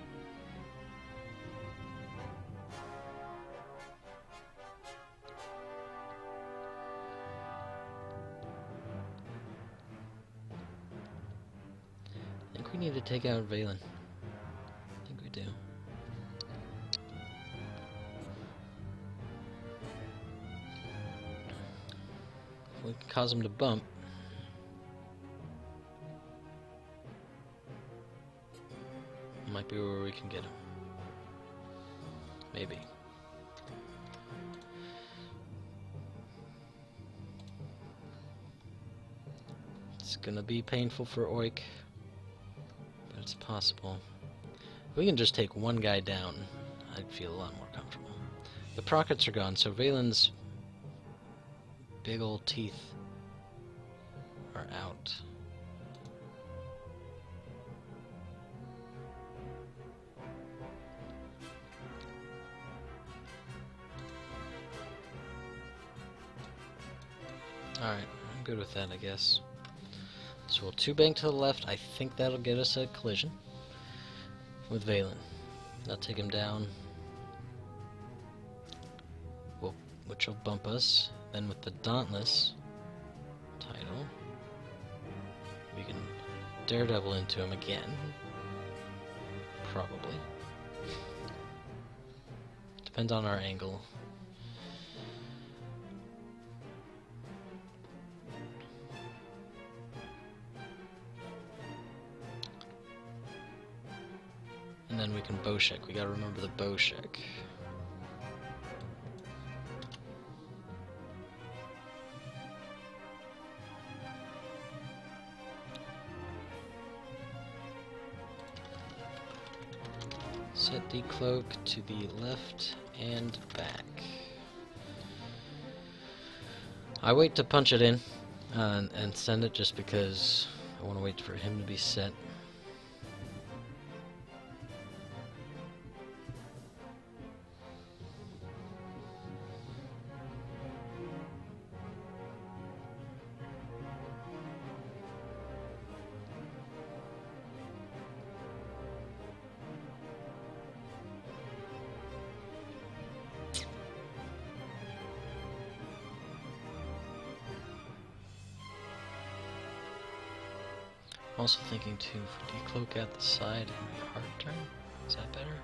I think we need to take out Valen. I think we do. We can cause him to bump. Might be where we can get him. Maybe. It's gonna be painful for Oik, but it's possible. If we can just take one guy down, I'd feel a lot more comfortable. The Prockets are gone, so Valen's big old teeth are out. Alright, I'm good with that, I guess. So we'll 2-bank to the left. I think that'll get us a collision with Valen. That'll take him down, which will bump us. Then with the Dauntless title, we can Daredevil into him again. Probably. Depends on our angle. And then we can Bowshek. We gotta remember the Bowshek. Set decloak to the left and back. I wait to punch it in and send it just because I want to wait for him to be set. I'm also thinking too, for decloak at the side and hard turn. Is that better?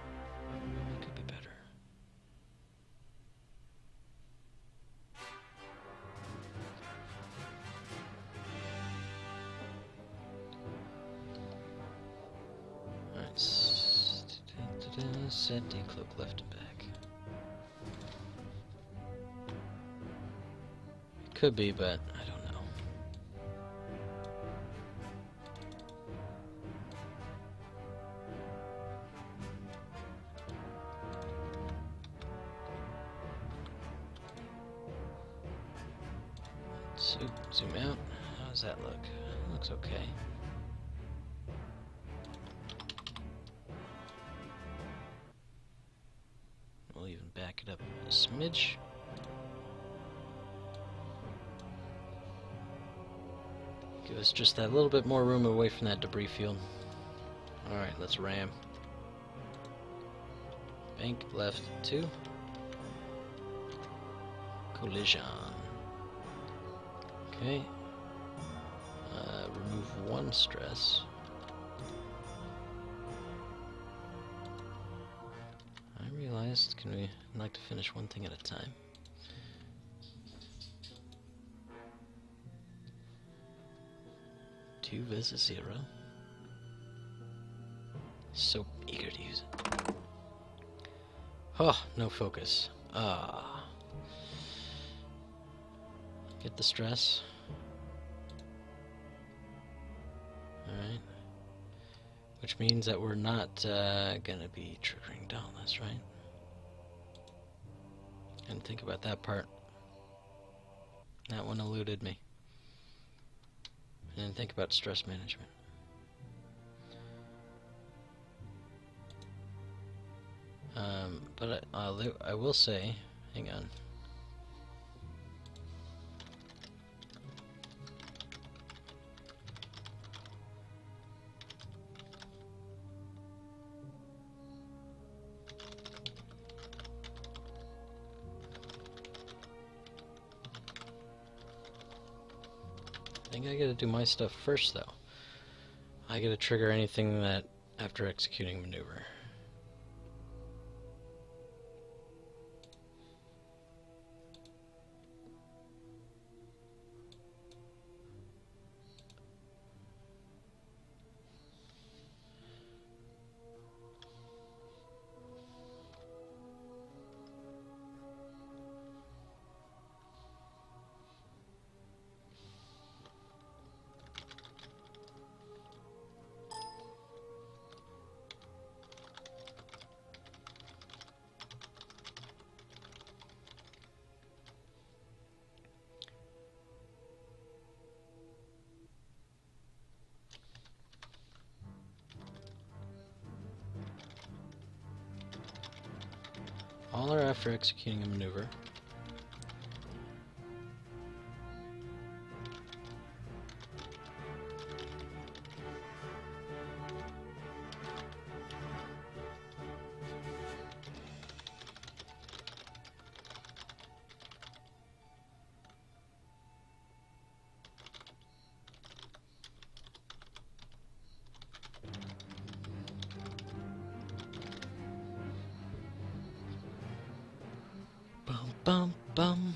It could be better. Alright, set decloak left and back. It could be, but I don't know. Zoom out. How does that look? It looks okay. We'll even back it up a smidge. Give us just that little bit more room away from that debris field. Alright, let's ram. Bank left 2. Collision. Okay. Remove 1 stress. I realized, I'd like to finish one thing at a time. Two versus 0. So eager to use it. Oh, no focus. Get the stress. Alright. Which means that we're not gonna be triggering Dauntless, right? Didn't think about that part. That one eluded me. I didn't think about stress management. But I will say, hang on. I think I gotta do my stuff first, though. I gotta trigger anything that after executing maneuver. holler after executing a maneuver. Bum bum bum.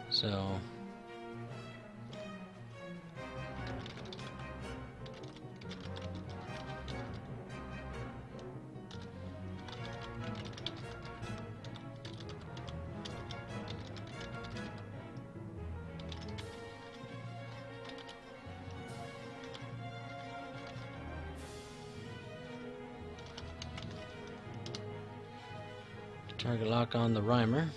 So target lock on the Rhymer.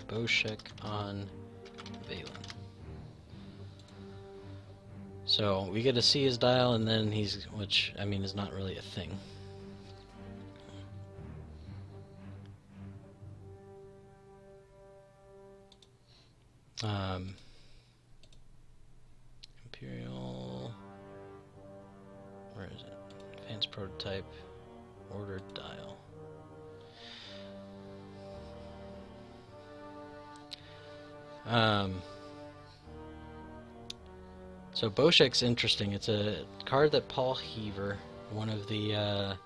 Boshek on Valen. So we get to see his dial, and then which I mean is not really a thing. Imperial, where is it? Advanced prototype, ordered dial. So Boshek's interesting. It's a card that Paul Heaver, one of the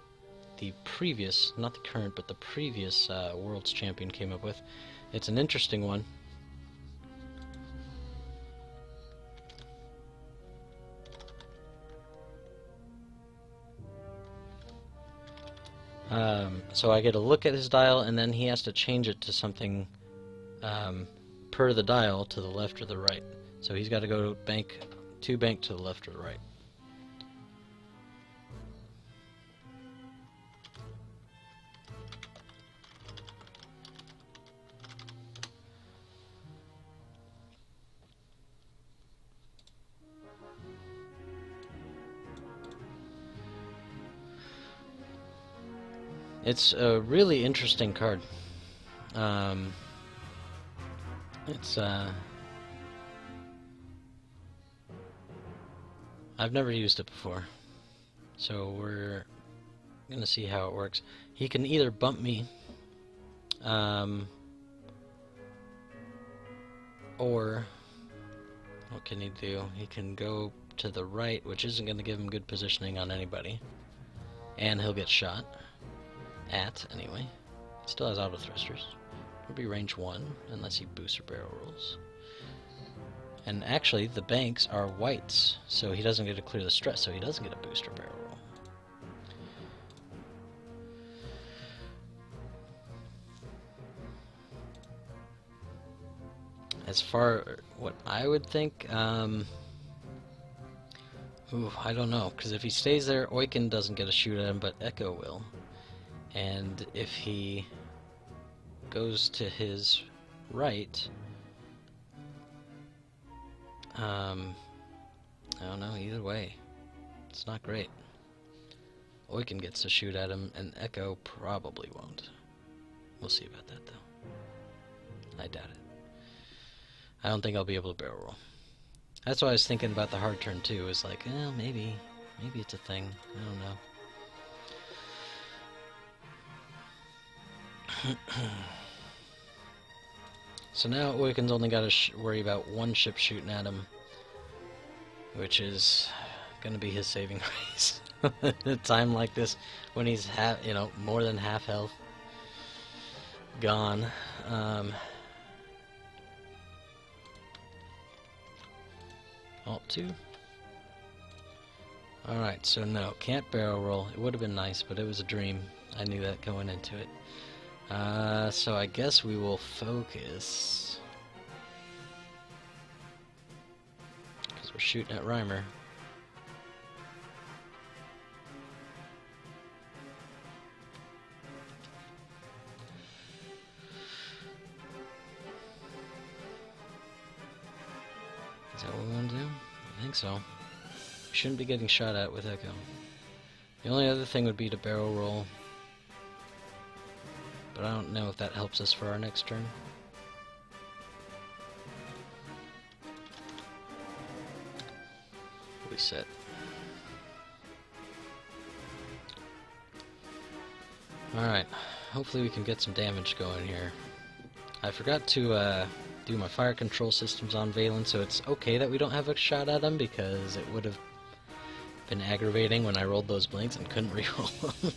previous, not the current, but the previous World's Champion came up with. It's an interesting one. So I get a look at his dial, and then he has to change it to something per the dial to the left or the right. So he's got to go bank to the left or the right. It's a really interesting card. I've never used it before, so we're gonna see how it works. He can either bump me, or what can he do? He can go to the right, which isn't gonna give him good positioning on anybody, and he'll get shot at anyway. Still has auto thrusters. It'll be range 1 unless he booster barrel rolls. And actually, the banks are whites, so he doesn't get to clear the stress, so he doesn't get a booster barrel roll. As far what I would think, I don't know, because if he stays there, Oiken doesn't get a shoot at him, but Echo will. And if he goes to his right, I don't know, either way, it's not great. Oiken gets to shoot at him, and Echo probably won't. We'll see about that, though. I doubt it. I don't think I'll be able to barrel roll. That's why I was thinking about the hard turn, too, is like, maybe it's a thing. I don't know. So now Oiken's only got to worry about one ship shooting at him, which is going to be his saving grace. At a time like this, when he's more than half health gone. Alt 2. Alright, so no, can't barrel roll. It would have been nice, but it was a dream. I knew that going into it. So I guess we will focus. Because we're shooting at Reimer. Is that what we want to do? I think so. We shouldn't be getting shot at with Echo. The only other thing would be to barrel roll. But I don't know if that helps us for our next turn. We set. Alright, hopefully we can get some damage going here. I forgot to do my fire control systems on Valen, so it's okay that we don't have a shot at him, because it would have been aggravating when I rolled those blinks and couldn't reroll them.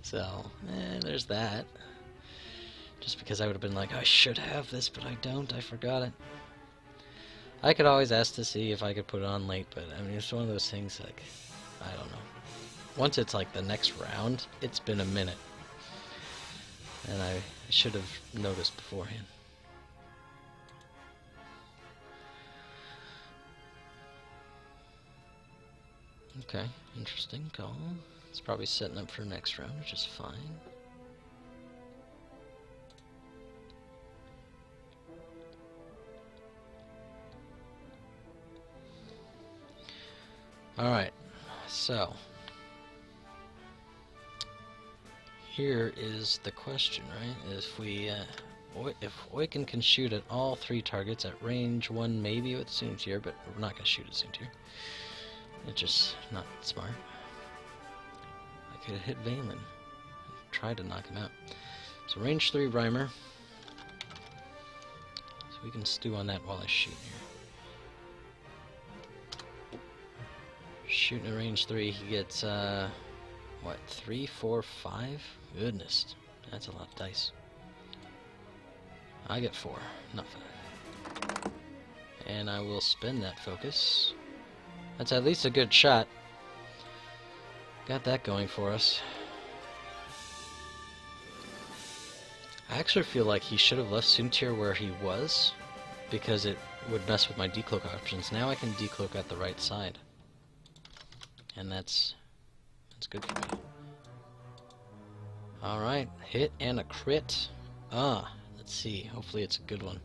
So, there's that. Just because I would have been like, I should have this, but I don't, I forgot it. I could always ask to see if I could put it on late, but I mean, it's one of those things, like, I don't know. Once it's like the next round, it's been a minute. And I should have noticed beforehand. Okay, interesting call. It's probably setting up for next round, which is fine. Alright, so here is the question, right? If we, if Oiken can shoot at all 3 targets at range 1, maybe with Soontir, but we're not going to shoot at Soontir. It's just not smart. I could have hit Valen and tried to knock him out. So range 3 Reimer. So we can stew on that while I shoot here. Shooting at range 3, he gets, what, 3, 4, 5? Goodness, that's a lot of dice. I get 4, not 5. And I will spend that focus. That's at least a good shot. Got that going for us. I actually feel like he should have left Soontir where he was, because it would mess with my decloak options. Now I can decloak at the right side. And that's good for me. Alright, hit and a crit. Let's see. Hopefully it's a good one.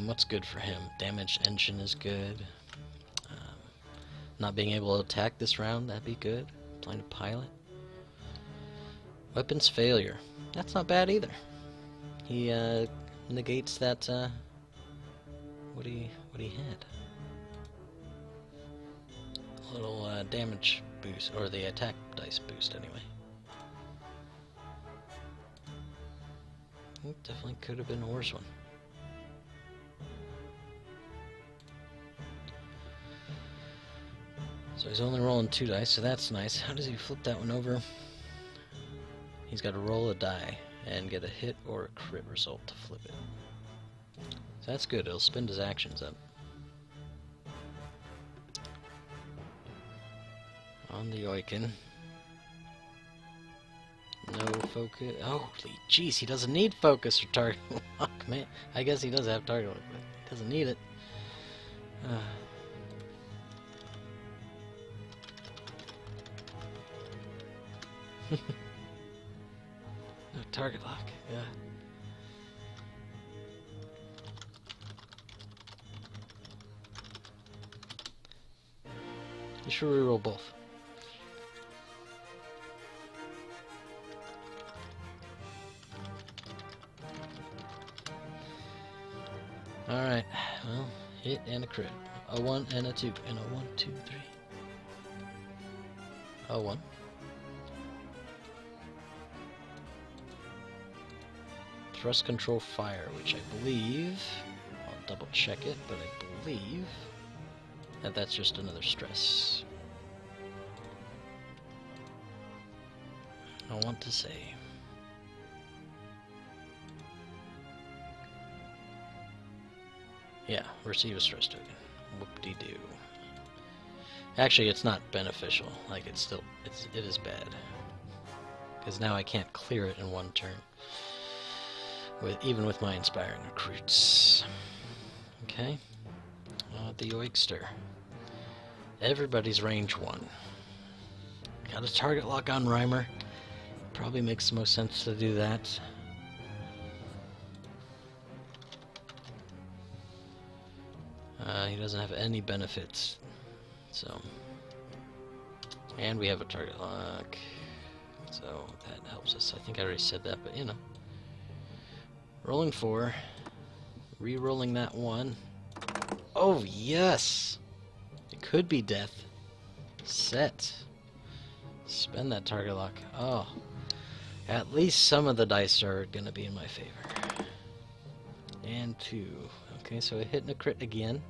What's good for him? Damaged engine is good. Not being able to attack this round, that'd be good. Blinded pilot. Weapons failure. That's not bad either. He negates that what he had. A little damage boost, or the attack dice boost anyway. It definitely could have been a worse one. So he's only rolling 2 dice, so that's nice. How does he flip that one over? He's got to roll a die and get a hit or a crit result to flip it. So that's good, it'll spend his actions up. On the Oiken. No focus. Holy jeez, he doesn't need focus or target lock, man. I guess he does have target lock, but he doesn't need it. No target lock, yeah. You should reroll both. Alright, well, hit and a crit. A 1 and a 2, and a 1, 2, 3. A 1. Thrust control fire, which I believe, I'll double check it, but I believe that that's just another stress. I want to say. Yeah, receive a stress token. Whoop-de-doo. Actually, it's not beneficial. Like, it is bad. Because now I can't clear it in one turn. Even with my inspiring recruits. Okay. The Oikster. Everybody's range 1. Got a target lock on Reimer. Probably makes the most sense to do that. He doesn't have any benefits. So. And we have a target lock. So that helps us. I think I already said that, but you know. Rolling 4. Re-rolling that 1. Oh, yes! It could be death. Set. Spend that target lock. Oh. At least some of the dice are going to be in my favor. And 2. Okay, so a hit and a crit again.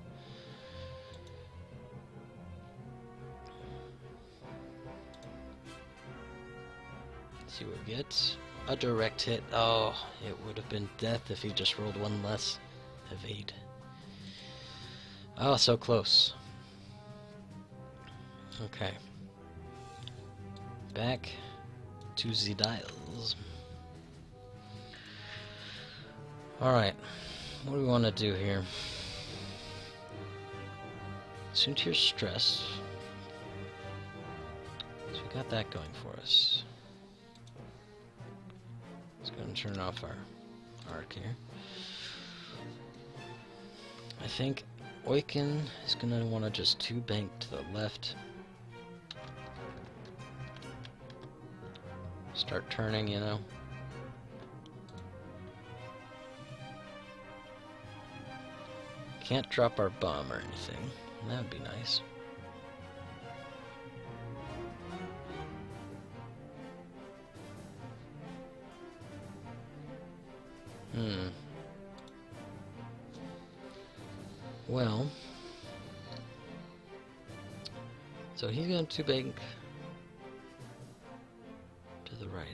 Let's see what we get. A direct hit. Oh, it would have been death if he just rolled 1 less. Evade. Oh, so close. Okay. Back to the dials. Alright. What do we want to do here? Soontir's stress. So we got that going for us. Let's go and turn off our arc here. I think Oiken is going to want to just 2-bank to the left. Start turning, you know. Can't drop our bomb or anything. That would be nice. Well, so he's going to bank to the right,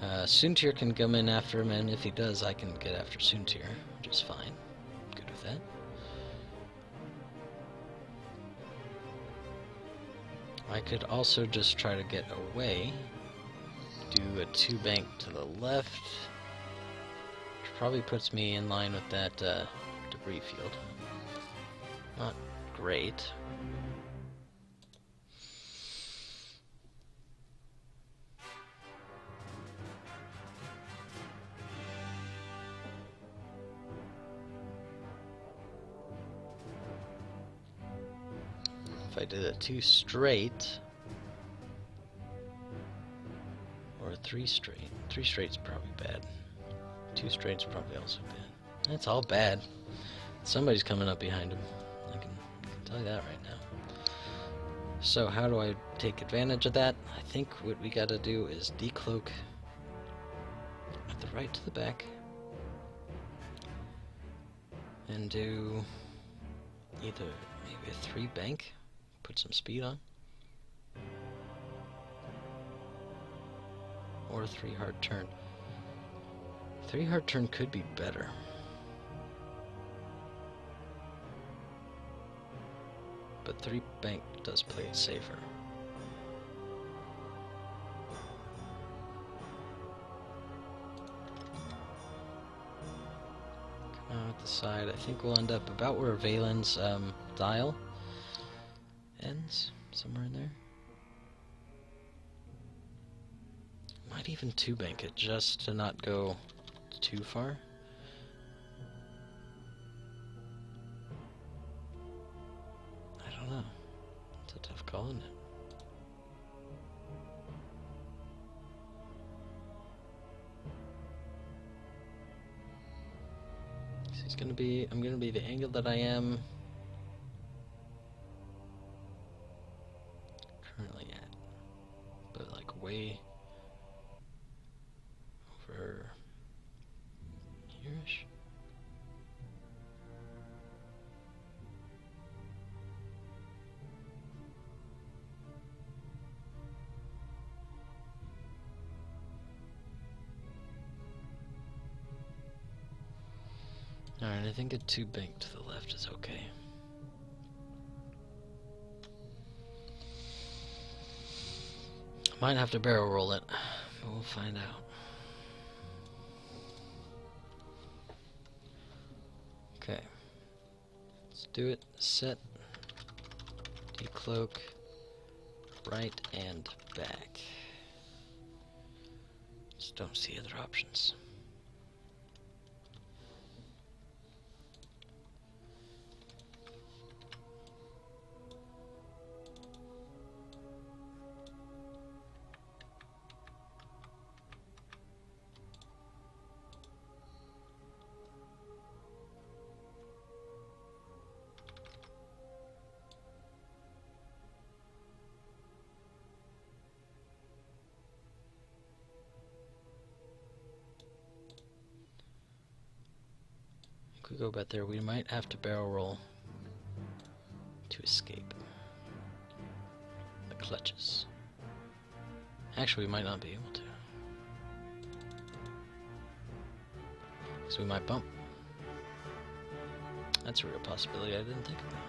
I think. Soontir can come in after him, and if he does, I can get after Soontir, which is fine. Good with that. I could also just try to get away, do a 2-bank to the left, which probably puts me in line with that debris field. Not great. If I did a 2 straight, or a 3 straight. 3 straight's probably bad. 2 straight's probably also bad. That's all bad. Somebody's coming up behind him. I can tell you that right now. So how do I take advantage of that? I think what we gotta do is decloak at the right to the back. And do either maybe a 3-bank. Put some speed on. Or a 3 hard turn. 3 hard turn could be better. But 3 bank does play it safer. Come out the side. I think we'll end up about where Valen's dial ends. Somewhere in there. Might even 2-bank it just to not go too far. I don't know. It's a tough call, isn't it? I'm gonna be the angle that I am currently at. But like way over here-ish. Alright, I think a 2-bank to the left is okay. Might have to barrel roll it, but we'll find out. Okay. Let's do it. Set. Decloak. Right and back. Just don't see other options. If we go back there, we might have to barrel roll to escape the clutches. Actually, we might not be able to, because we might bump. That's a real possibility I didn't think about.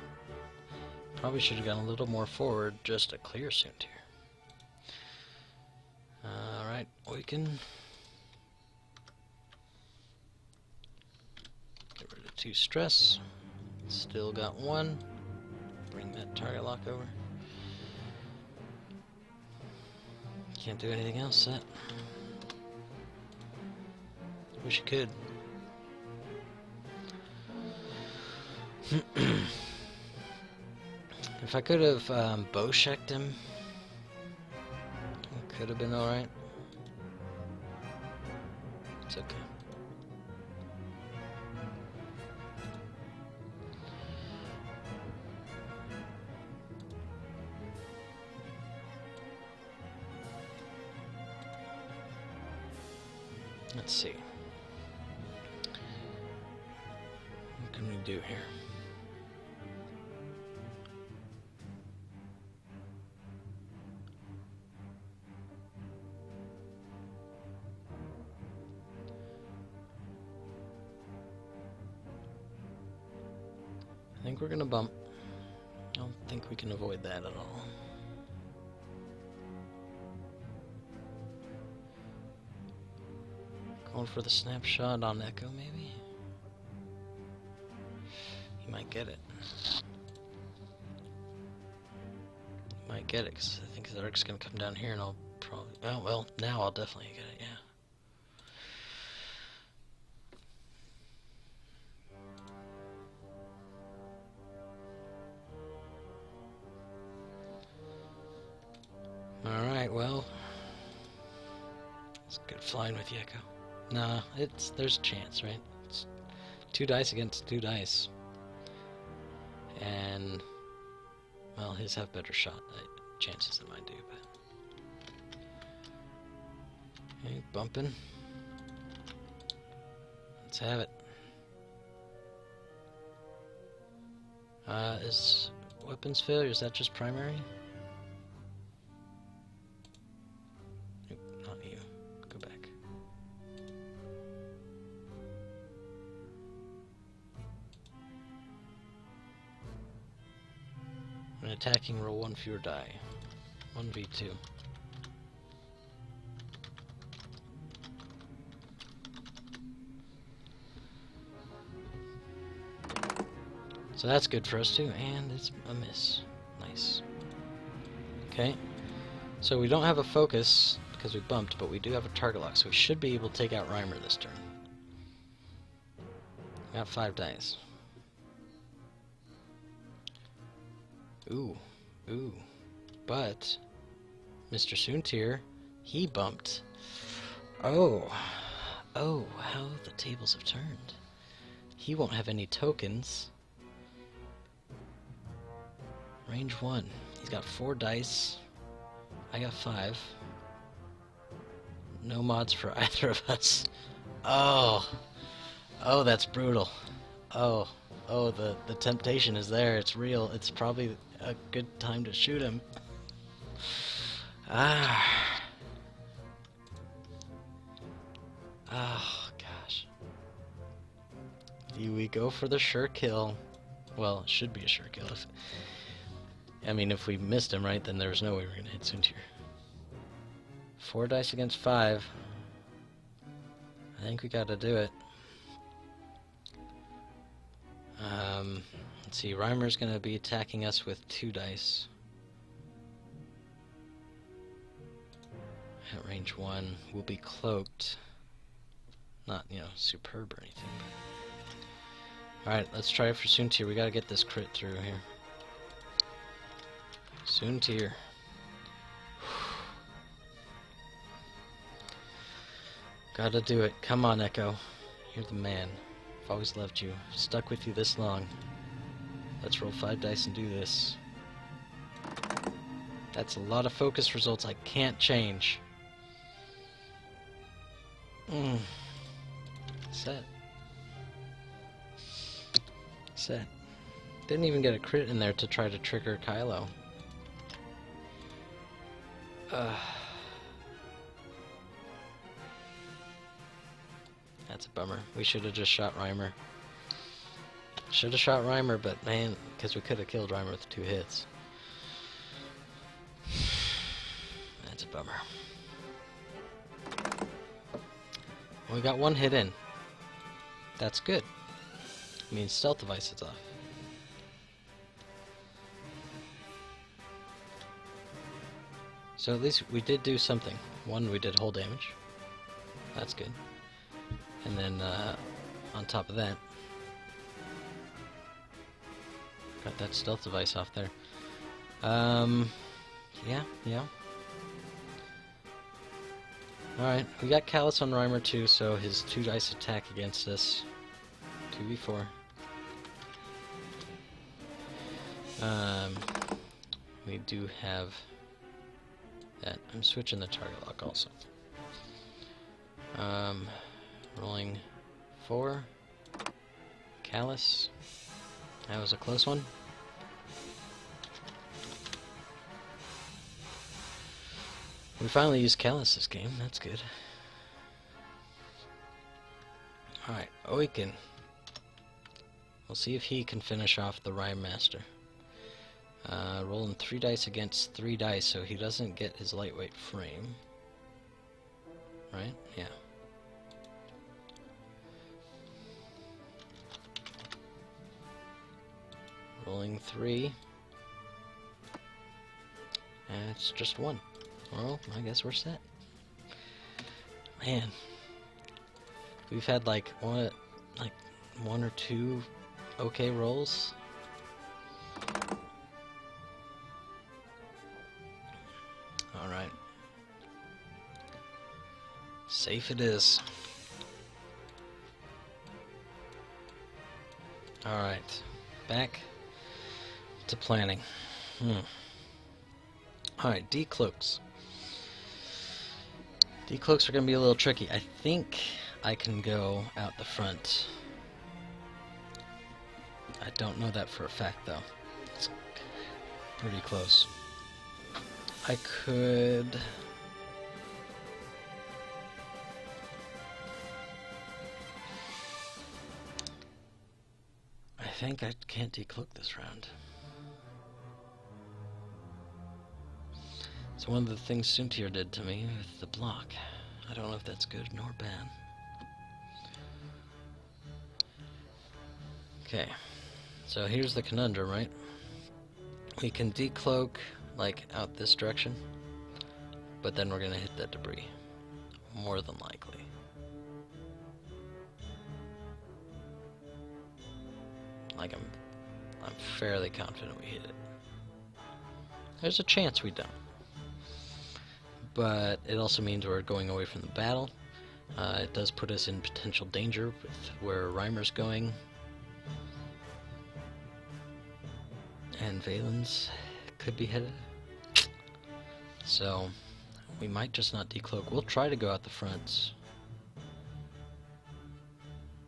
Probably should have gone a little more forward just to clear soon here. Alright, we can get rid of 2 stress. Still got 1. Bring that target lock over. Can't do anything else, set. Wish you could. If I could have bow checked him, it could have been alright. It's okay. Let's see. What can we do here? I think we're gonna bump. I don't think we can avoid that at all. Going for the snapshot on Echo, maybe? He might get it. He might get it, because I think Zark's gonna come down here and I'll probably... Oh, well, now I'll definitely get it, yeah. Alright, well, it's good flying with Yeko. Nah, there's a chance, right? It's 2 dice against 2 dice. And, well, his have better shot chances than mine do, but... Okay, bumping. Let's have it. Is weapons failure, is that just primary? Attacking, roll 1 fewer die. 1v2. So that's good for us too, and it's a miss. Nice. Okay. So we don't have a focus because we bumped, but we do have a target lock, so we should be able to take out Reimer this turn. We got 5 dice. Ooh, ooh, but Mr. Soontier, he bumped. Oh, how the tables have turned. He won't have any tokens. Range 1. He's got 4 dice. I got 5. No mods for either of us. Oh, that's brutal. Oh, the temptation is there. It's real. It's probably a good time to shoot him. Oh, gosh. Do we go for the sure kill? Well, it should be a sure kill. If we missed him, right, then there's no way we're going to hit Soontier. 4 dice against 5. I think we gotta do it. Let's see, Reimer's gonna be attacking us with 2 dice. At range 1, we'll be cloaked. Not, you know, superb or anything. Alright, let's try it for Soontir. We gotta get this crit through here. Soontir. Gotta do it. Come on, Echo. You're the man. I've always loved you. I've stuck with you this long. Let's roll 5 dice and do this. That's a lot of focus results I can't change. Set. Set. Didn't even get a crit in there to try to trigger Kylo. That's a bummer. We should have just shot Reimer. Should have shot Reimer, but man, because we could have killed Reimer with 2 hits. That's a bummer. Well, we got 1 hit in. That's good. It means stealth device is off. So at least we did do something. 1, we did hull damage. That's good. And then on top of that, got that stealth device off there. Yeah. Alright, we got Callus on Reimer too, so his 2 dice attack against us. 2v4. We do have that. I'm switching the target lock also. Rolling 4. Callus. That was a close one. We finally used Callus this game. That's good. Alright, Oiken. We'll see if he can finish off the Rhyme Master. Rolling 3 dice against 3 dice, so he doesn't get his lightweight frame. Right? Yeah. Rolling 3. And it's just 1. Well, I guess we're set. Man. We've had like one or 2 okay rolls. Alright. Safe it is. Alright. Back to planning. Alright, decloaks. Decloaks are going to be a little tricky. I think I can go out the front. I don't know that for a fact, though. It's pretty close. I could... I think I can't decloak this round. So one of the things Soontir did to me with the block, I don't know if that's good nor bad. Okay, so here's the conundrum, right? We can decloak, like, out this direction, but then we're gonna hit that debris, more than likely. Like, I'm fairly confident we hit it. There's a chance we don't. But it also means we're going away from the battle. It does put us in potential danger with where Reimer's going. And Valen's could be headed. So, we might just not decloak. We'll try to go out the front.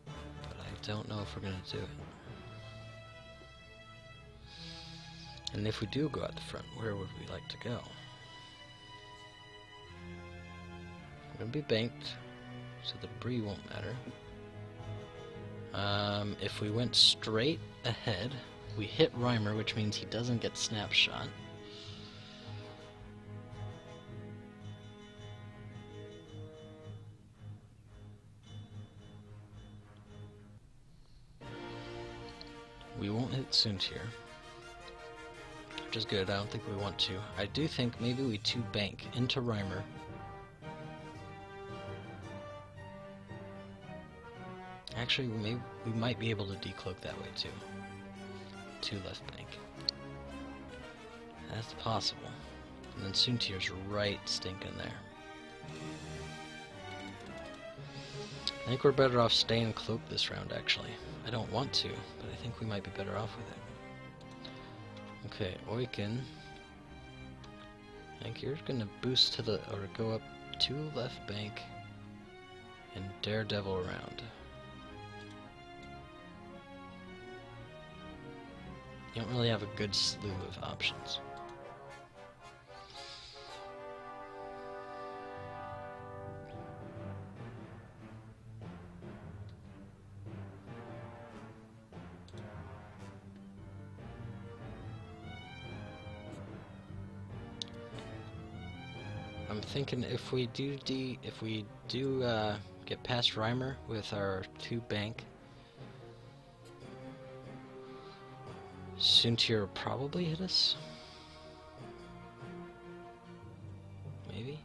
But I don't know if we're going to do it. And if we do go out the front, where would we like to go? We're going to be banked, so the debris won't matter. If we went straight ahead, we hit Reimer, which means he doesn't get snapshot. Soontier. Which is good. I don't think we want to. I do think maybe we 2-bank into Reimer. Actually, we might be able to decloak that way too. 2 left bank. That's possible. And then Soontier's right stinking there. I think we're better off staying cloak this round, actually. I don't want to, but I think we might be better off with it. Okay, Oiken. I think you're gonna boost to the, or go up 2 left bank and Daredevil around. You don't really have a good slew of options. I'm thinking if we do get past Reimer with our 2-bank, Soontier will probably hit us. Maybe.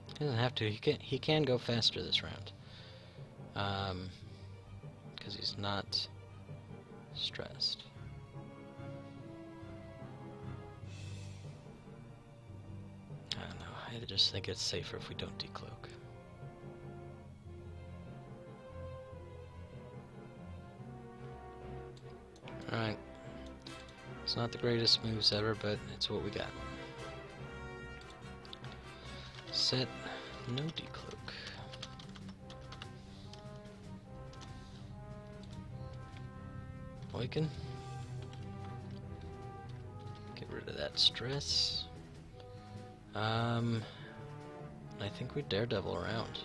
He doesn't have to. He can go faster this round. Because he's not stressed. I don't know. I just think it's safer if we don't decloak. Alright. It's not the greatest moves ever, but it's what we got. Set, no decloak. Oiken. Get rid of that stress. I think we Daredevil around.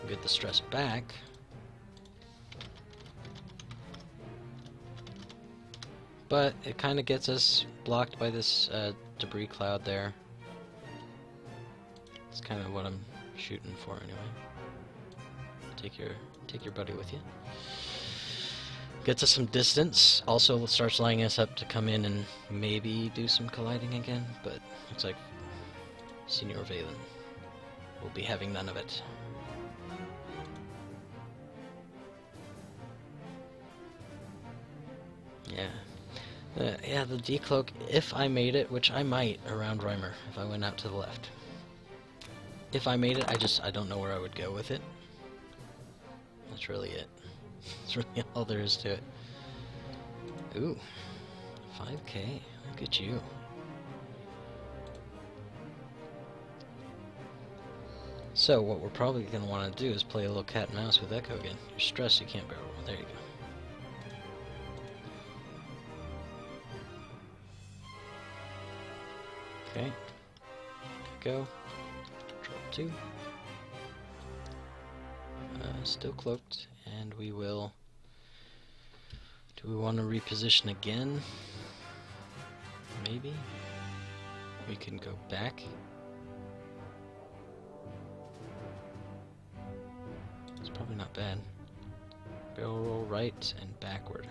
Get the stress back. But it kind of gets us blocked by this debris cloud there. It's kind of what I'm shooting for anyway. Take your buddy with you. Gets us some distance. Also starts lining us up to come in and maybe do some colliding again. But looks like Senior Valen will be having none of it. Yeah. Yeah, the decloak, if I made it, which I might around Reimer, if I went out to the left. If I made it, I don't know where I would go with it. That's really it. That's really all there is to it. Ooh, 5K, look at you. So what we're probably going to want to do is play a little cat and mouse with Echo again. You're stressed, you can't barrel roll. There you go. Okay, go, drop 2, still cloaked, and we will, do we want to reposition again? Maybe, we can go back, it's probably not bad, barrel roll right and backward.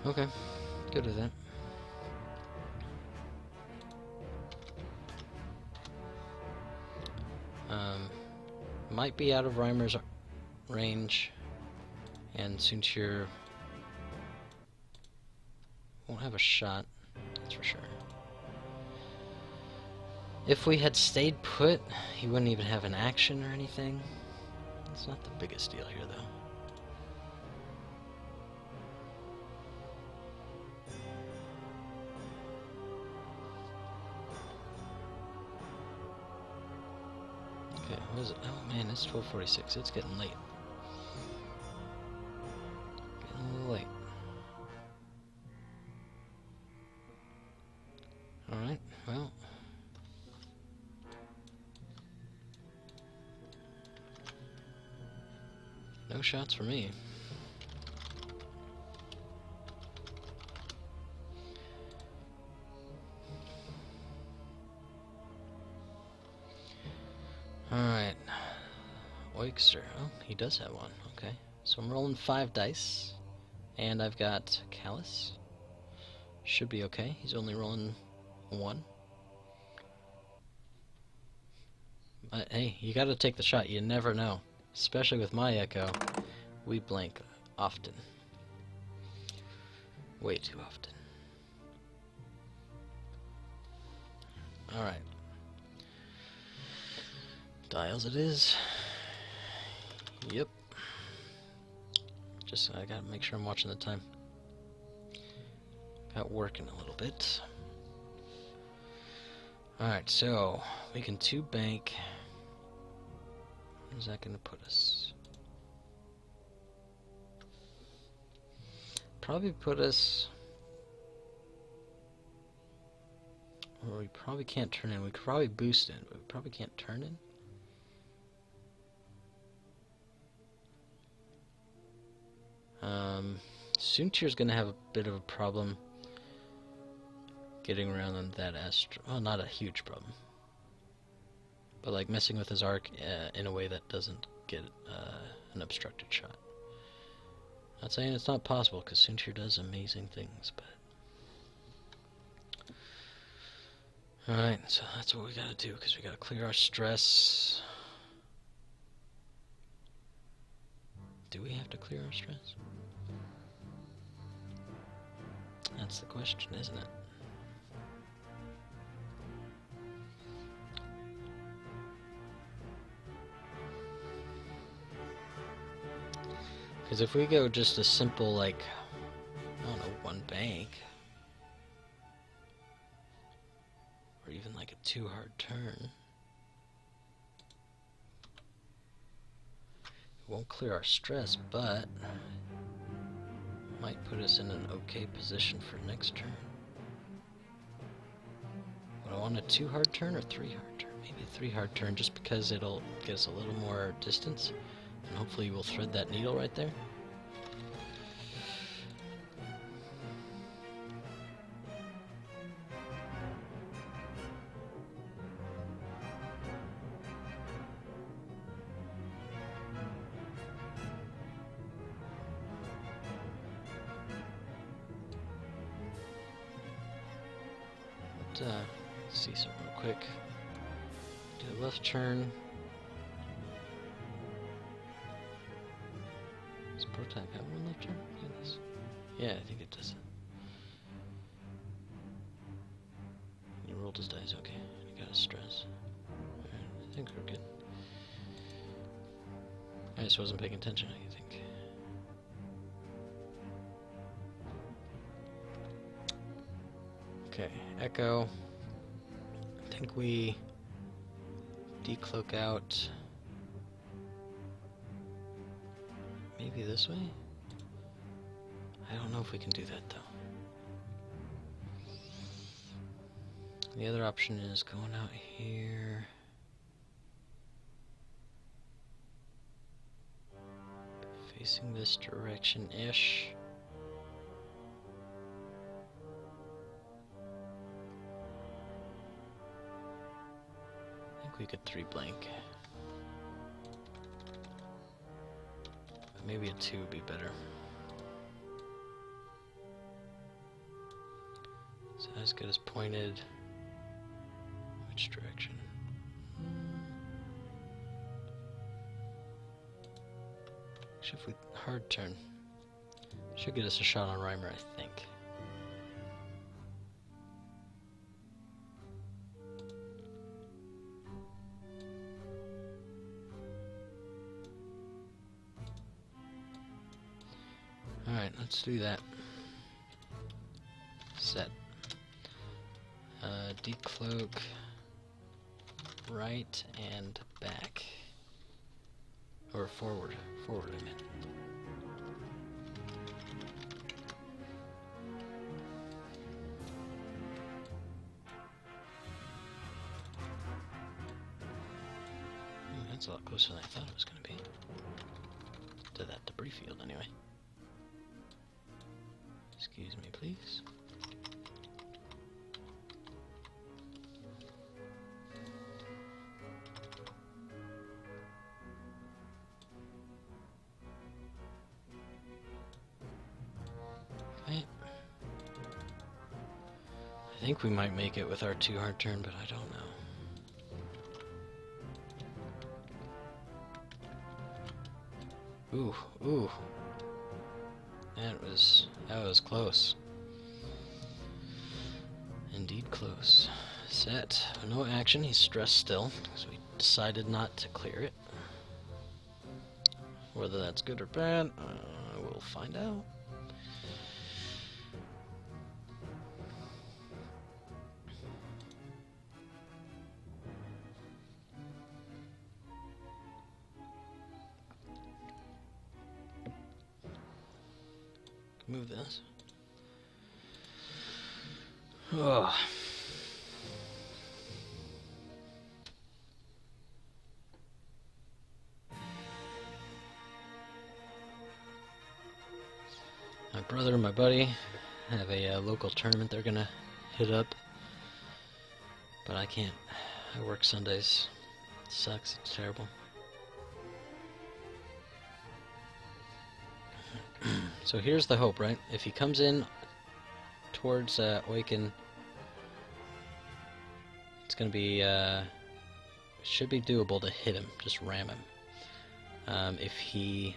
Okay, good with that. Might be out of Reimer's range, and Soontier won't have a shot, that's for sure. If we had stayed put, he wouldn't even have an action or anything. It's not the biggest deal here, though. Okay, what is it? Oh man, it's 12:46. It's getting late. Getting a little late. Alright, well. No shots for me. Alright. Oyster. Oh, he does have one. Okay. So I'm rolling 5 dice. And I've got Callus. Should be okay. He's only rolling 1. But hey, you gotta take the shot. You never know. Especially with my Echo. We blank often. Way too often. Alright. Dials it is. Yep. Just, I gotta make sure I'm watching the time. Got working a little bit. Alright, so we can 2 bank. Where's that gonna put us? Probably put us. Or we probably can't turn in. We could probably boost in, but we probably can't turn in. Soontir's gonna have a bit of a problem getting around on that astro. Well, not a huge problem, but like messing with his arc in a way that doesn't get an obstructed shot. Not saying it's not possible, because Soontir does amazing things, but. Alright, so that's what we gotta do, because we gotta clear our stress. Do we have to clear our stress? That's the question, isn't it? Because if we go just a simple, like, I don't know, 1 bank, or even like a 2 hard turn, it won't clear our stress, but might put us in an okay position for next turn. Would I want a 2 hard turn or 3 hard turn? Maybe a 3 hard turn, just because it'll get us a little more distance, and hopefully we'll thread that needle right there. Let's see something real quick. Do a left turn. Does prototype have one left turn? Goodness. Yeah, I think it does. You rolled his dice, okay. You got his stress. Alright, I think we're good. I just wasn't paying attention, I think. Okay, Echo. I think we decloak out maybe this way? I don't know if we can do that though. The other option is going out here. Facing this direction-ish. We could 3 blank. Maybe a 2 would be better. So as good as pointed. Which direction? Actually, if we hard turn, should get us a shot on Reimer, I think. Alright, let's do that. Set. Decloak. Right and back. Or forward. Forward, I meant. That's a lot closer than I thought it was going to be. To that debris field, anyway. Excuse me, please. I think we might make it with our 2 hard turn, but I don't know. Ooh. That was close. Indeed close. Set. No action, he's stressed still, so we decided not to clear it. Whether that's good or bad, we'll find out. Move this. Oh. My brother and my buddy have a local tournament they're gonna hit up, but I can't. I work Sundays. It sucks. It's terrible. So here's the hope, right? If he comes in towards Oiken, it's gonna be should be doable to hit him, just ram him. If he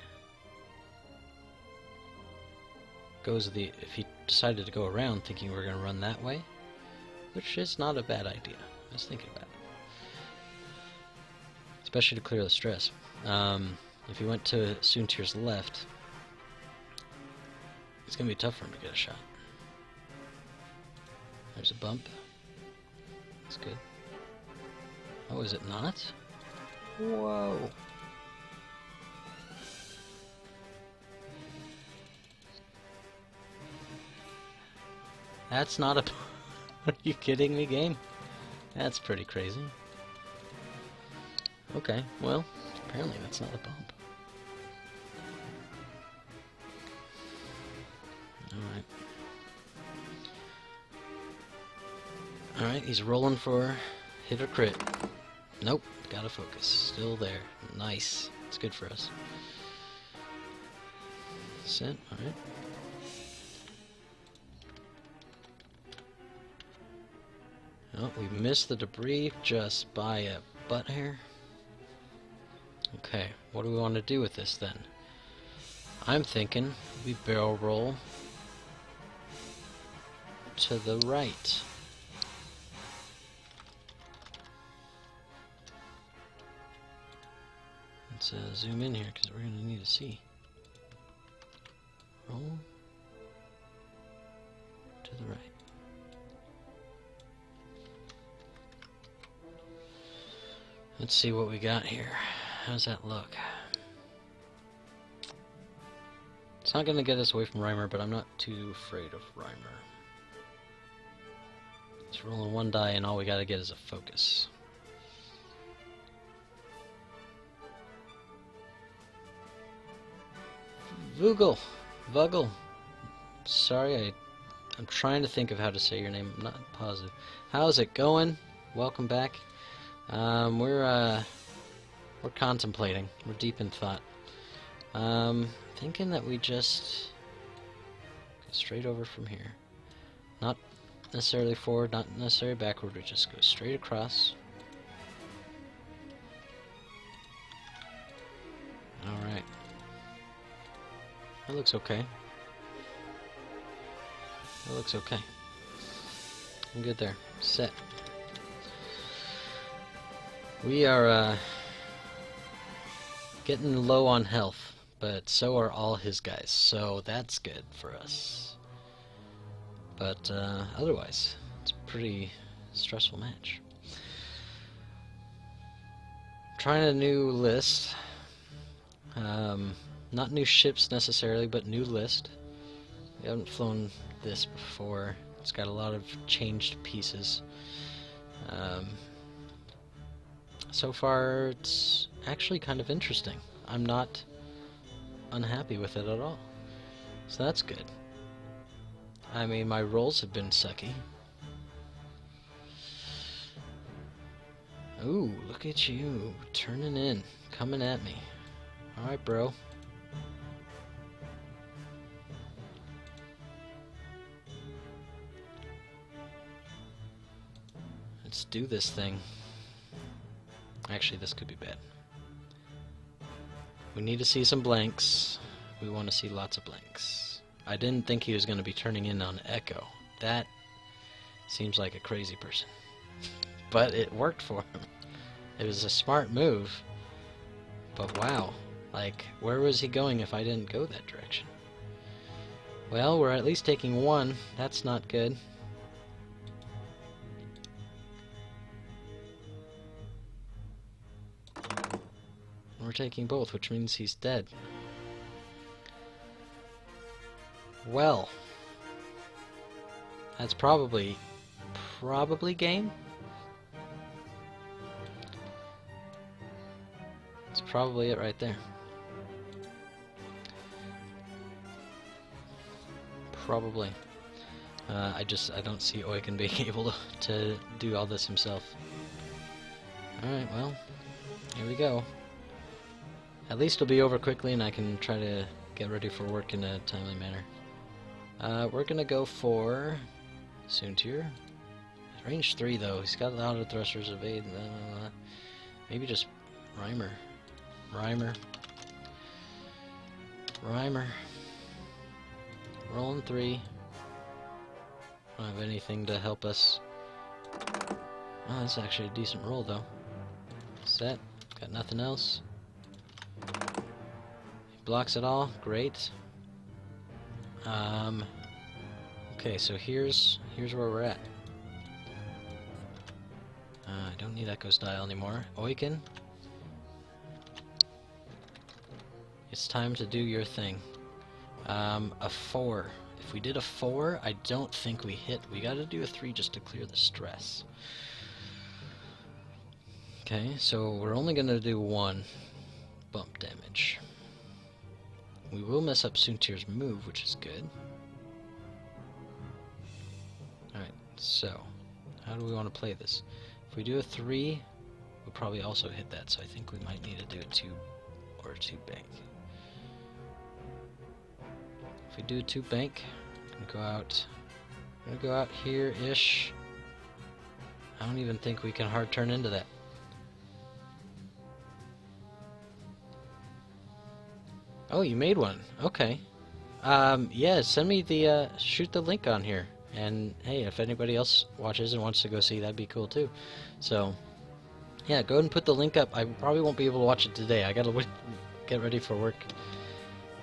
decided to go around thinking we were gonna run that way, which is not a bad idea. I was thinking about it, especially to clear the stress. If he went to Soontir's left, it's gonna be tough for him to get a shot. There's a bump. That's good. Oh, is it not? Whoa. That's not a... Are you kidding me, game? That's pretty crazy. Okay, well, apparently that's not a bump. Alright. Alright, he's rolling for hit or crit. Nope, gotta focus. Still there. Nice. It's good for us. Set, alright. Oh, we missed the debris just by a butt hair. Okay, what do we want to do with this then? I'm thinking we barrel roll to the right. Let's zoom in here because we're going to need to see. Roll to the right. Let's see what we got here. How's that look? It's not going to get us away from Reimer, but I'm not too afraid of Reimer. It's rolling one die and all we got to get is a focus. Vuggle. Sorry, I'm trying to think of how to say your name. I'm not positive. How's it going? Welcome back. We're contemplating. We're deep in thought. Thinking that we just go straight over from here. Not necessarily forward, not necessarily backward. We just go straight across. All right. That looks okay. That looks okay. I'm good there. Set. We are getting low on health, but so are all his guys, so that's good for us. But otherwise, it's a pretty stressful match. Trying a new list. Not new ships necessarily, but new list. We haven't flown this before. It's got a lot of changed pieces. So far, it's actually kind of interesting. I'm not unhappy with it at all. So that's good. I mean, my rolls have been sucky. Ooh, look at you. Turning in. Coming at me. Alright, bro. Let's do this thing. Actually, this could be bad. We need to see some blanks. We want to see lots of blanks. I didn't think he was going to be turning in on Echo. That seems like a crazy person. But it worked for him. It was a smart move. But wow. Like, where was he going if I didn't go that direction? Well, we're at least taking one. That's not good. We're taking both, which means he's dead. Well, that's probably game. That's probably it right there. Probably. I don't see Oiken being able to do all this himself. Alright, well, here we go. At least it'll be over quickly and I can try to get ready for work in a timely manner. We're gonna go for Soontir. Range 3 though, he's got a lot of thrusters, evade, blah, blah, blah. Maybe just Rhymer. Rolling 3. Don't have anything to help us. Oh, that's actually a decent roll though. Set. Got nothing else. Blocks it all. Great. Okay, so here's where we're at. I don't need Echo Style anymore. Oiken. It's time to do your thing. A 4. If we did a 4, I don't think we hit. We gotta do a 3 just to clear the stress. Okay, so we're only gonna do 1 bump damage. We will mess up Soontir's move, which is good. Alright, so how do we want to play this? If we do a 3, we'll probably also hit that, so I think we might need to do a 2 or a 2 bank. If we do a 2 bank, I'm gonna go out here-ish. I don't even think we can hard turn into that. Oh, you made one. Okay. Yeah, send me the, shoot the link on here. And, hey, if anybody else watches and wants to go see, that'd be cool, too. So, yeah, go ahead and put the link up. I probably won't be able to watch it today. I gotta get ready for work,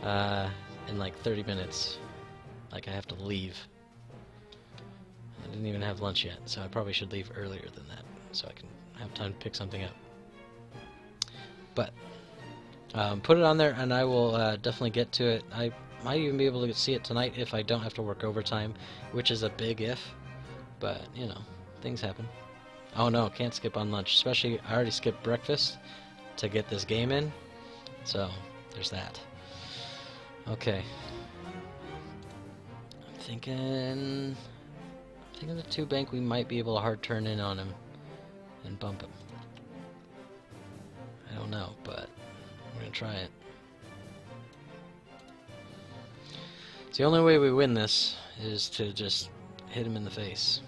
in like 30 minutes. Like, I have to leave. I didn't even have lunch yet, so I probably should leave earlier than that, so I can have time to pick something up. But put it on there, and I will definitely get to it. I might even be able to see it tonight if I don't have to work overtime, which is a big if. But, you know, things happen. Oh no, can't skip on lunch. Especially, I already skipped breakfast to get this game in. So, there's that. Okay. I'm thinking the 2 bank, we might be able to hard turn in on him and bump him. I don't know, but we're gonna try it. So the only way we win this is to just hit him in the face.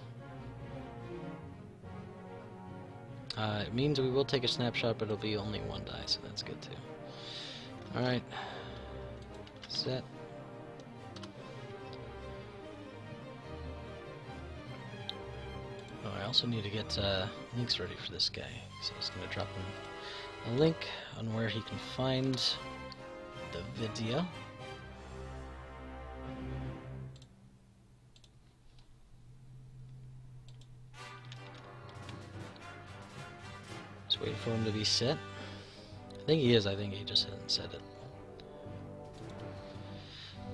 It means we will take a snapshot, but it'll be only 1 die, so that's good too. Alright. Set. Oh, I also need to get links ready for this guy, so I was going to drop him a link on where he can find the video. Just waiting for him to be set. I think he is. I think he just hasn't set it.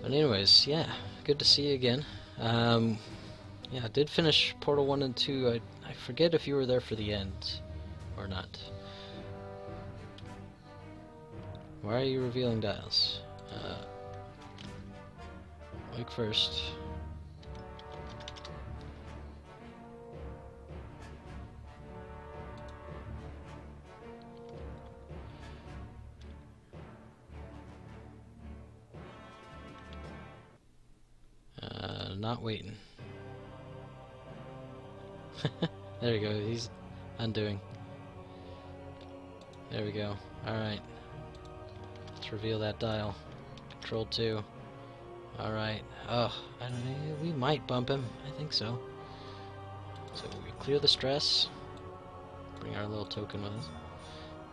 But anyways, yeah, good to see you again. Yeah, I did finish Portal 1 and 2. I forget if you were there for the end or not. Why are you revealing dials? Like first. Not waiting. There we go. He's undoing. There we go. Alright. Let's reveal that dial. Control 2. Alright. Oh, I don't know. We might bump him. I think so. So we clear the stress. Bring our little token with us.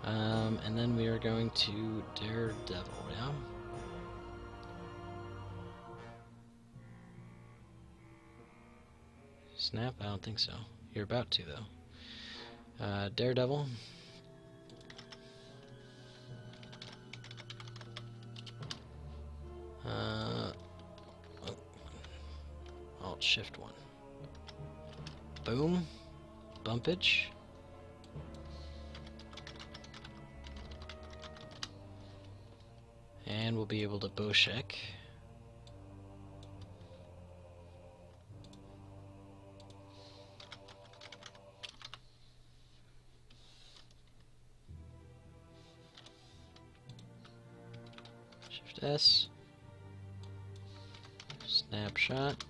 And then we are going to Daredevil, yeah? Snap? I don't think so. You're about to, though. Daredevil. Alt Shift 1. Boom. Bumpage. And we'll be able to Boshek. Shift S. Snapshot.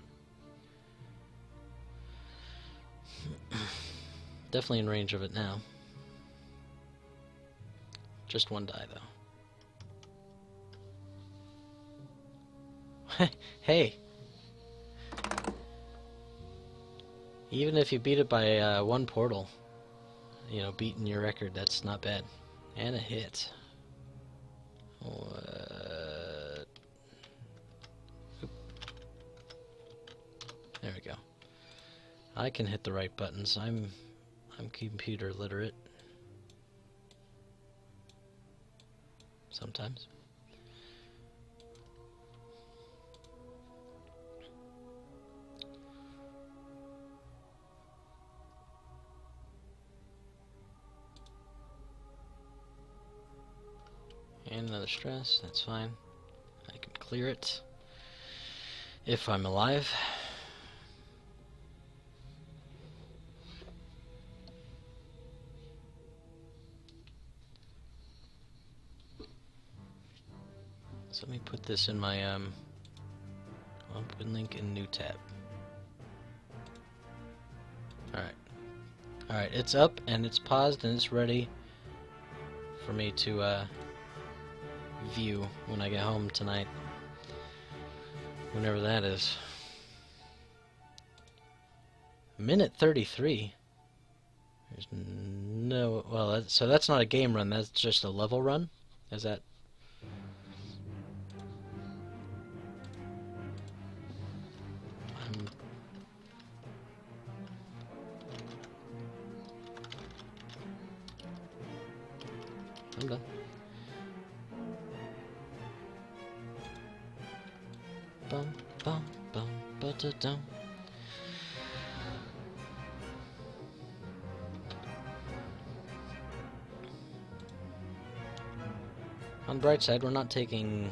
Definitely in range of it now. Just one die, though. Hey! Even if you beat it by one portal, you know, beating your record, that's not bad. And a hit. What? Oop. There we go. I can hit the right buttons. I'm computer literate. Sometimes. And another stress, that's fine. I can clear it if I'm alive. So let me put this in my open link in new tab. Alright, it's up and it's paused and it's ready for me to view when I get home tonight. Whenever that is. Minute 33. There's no... Well, so that's not a game run, that's just a level run? Is that... I'm done. Bum, bum, bum, ba-da-dum. On the bright side, we're not taking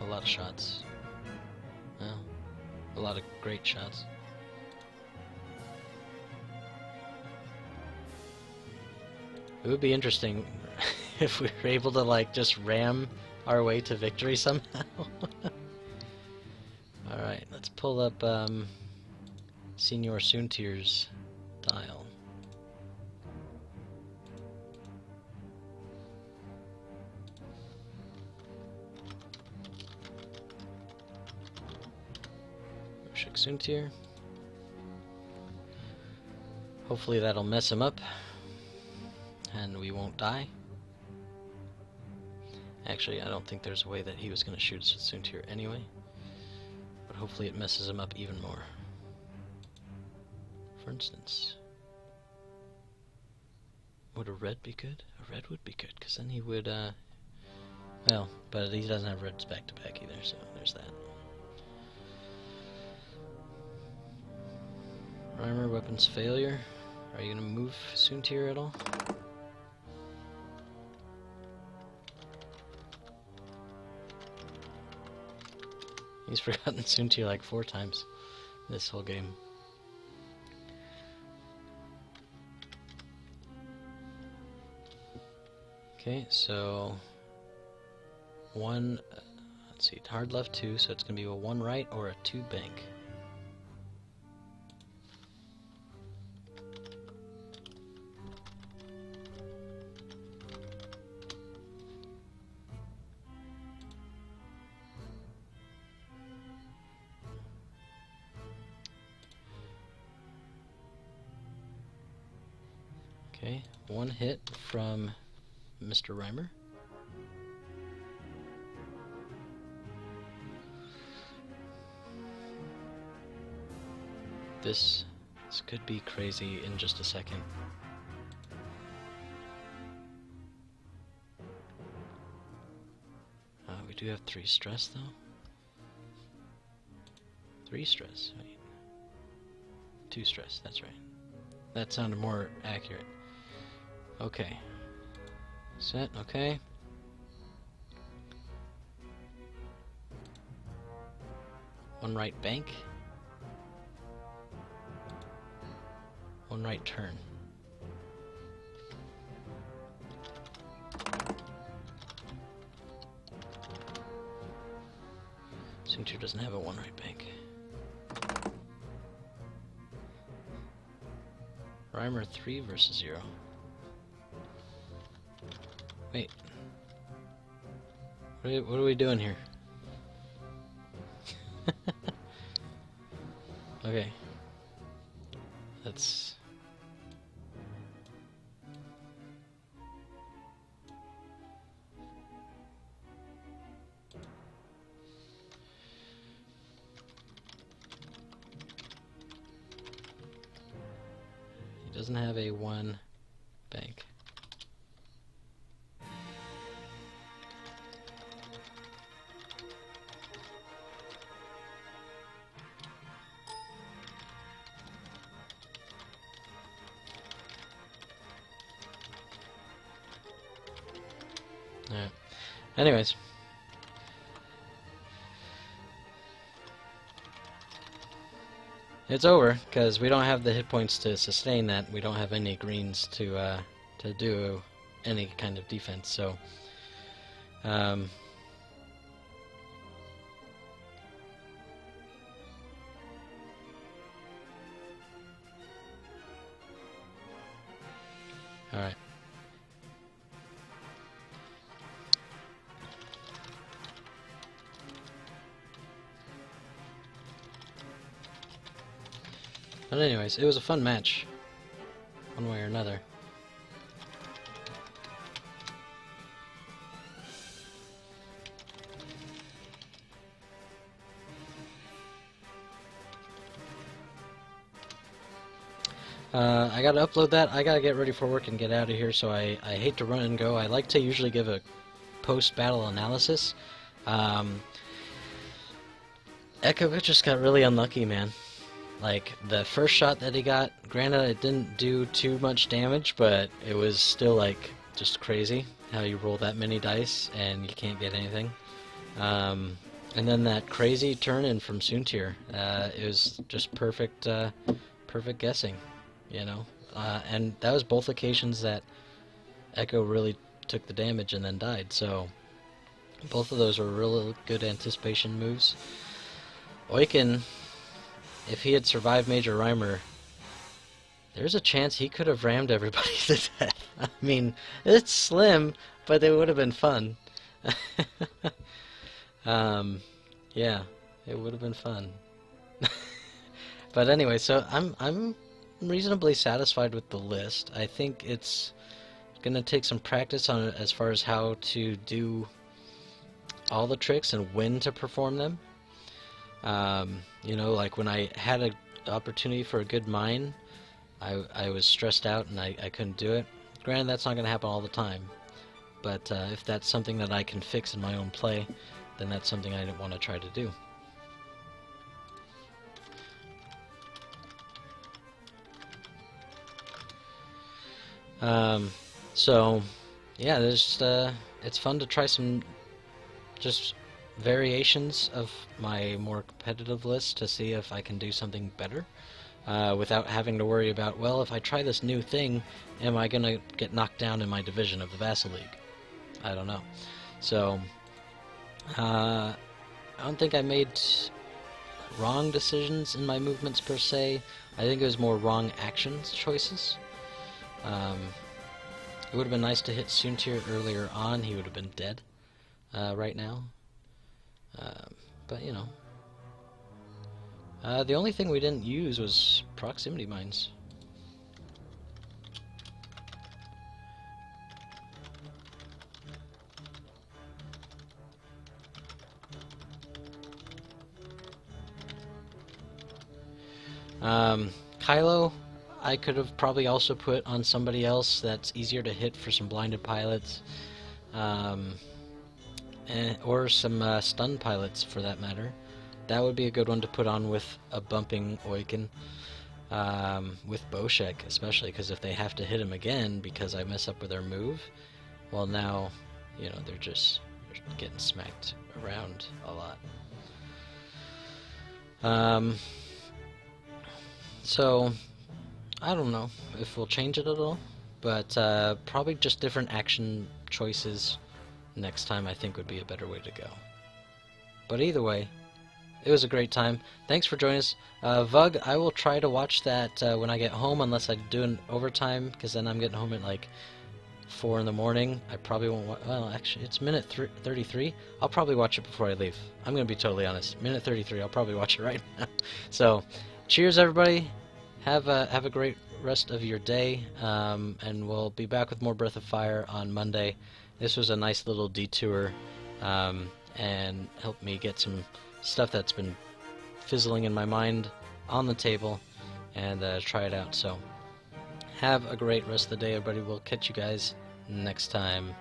a lot of shots. No, a lot of great shots. It would be interesting if we were able to, like, just ram our way to victory somehow. Alright, let's pull up Senior Soontir's dial. Soontir. Hopefully that'll mess him up and we won't die. Actually, I don't think there's a way that he was going to shoot Soontir anyway, but hopefully it messes him up even more. For instance, would a red be good? A red would be good, because then he would, well, but he doesn't have reds back to back either, so there's that. Armor, weapons failure. Are you going to move Soontir at all? He's forgotten Soontir like 4 times this whole game. Okay, so one, let's see, hard left 2, so it's going to be a 1 right or a 2 bank. Okay, one hit from Mr. Reimer. This could be crazy in just a second. We do have 3 stress though. 3 stress, right? 2 stress, that's right. That sounded more accurate. Okay. Set, okay. One right bank. One right turn. Signature doesn't have a one right bank. Reimer 3 versus 0. Wait. What are we doing here? Okay. That's... He doesn't have a one bank. Alright. Anyways. It's over, because we don't have the hit points to sustain that. We don't have any greens to do any kind of defense, so... Alright. But anyways, it was a fun match, one way or another. I gotta upload that, I gotta get ready for work and get out of here, so I hate to run and go. I like to usually give a post-battle analysis. Echo just got really unlucky, man. Like, the first shot that he got, granted it didn't do too much damage, but it was still, like, just crazy how you roll that many dice and you can't get anything. And then that crazy turn-in from Soontir, it was just perfect guessing, you know? And that was both occasions that Echo really took the damage and then died, so both of those were really good anticipation moves. Oiken, if he had survived Major Reimer, there's a chance he could have rammed everybody to death. I mean, it's slim, but it would have been fun. Yeah, it would have been fun. But anyway, so I'm reasonably satisfied with the list. I think it's gonna take some practice on it as far as how to do all the tricks and when to perform them. You know, like when I had an opportunity for a good mine, I was stressed out and I couldn't do it. Granted, that's not going to happen all the time, but if that's something that I can fix in my own play, then that's something I want to try to do. So, yeah, there's it's fun to try some just variations of my more competitive list to see if I can do something better without having to worry about, well, if I try this new thing, am I gonna get knocked down in my division of the Vassal League? I don't know. So I don't think I made wrong decisions in my movements per se. I think it was more wrong actions choices. It would have been nice to hit Soontir earlier on. He would have been dead right now. But, you know. The only thing we didn't use was proximity mines. Kylo, I could have probably also put on somebody else that's easier to hit for some blinded pilots. Or some stun pilots for that matter. That would be a good one to put on with a bumping Oiken. With Boshek especially, because if they have to hit him again because I mess up with their move, well now, you know, they're getting smacked around a lot. So, I don't know if we'll change it at all, but probably just different action choices next time I think would be a better way to go. But either way, it was a great time. Thanks for joining us. Vug, I will try to watch that when I get home, unless I do an overtime, because then I'm getting home at like 4 in the morning. I probably won't well, actually, it's minute 33. I'll probably watch it before I leave. I'm going to be totally honest. Minute 33, I'll probably watch it right now. So, cheers everybody. Have a great rest of your day, and we'll be back with more Breath of Fire on Monday. This was a nice little detour, and helped me get some stuff that's been fizzling in my mind on the table, and try it out. So have a great rest of the day, everybody. We'll catch you guys next time.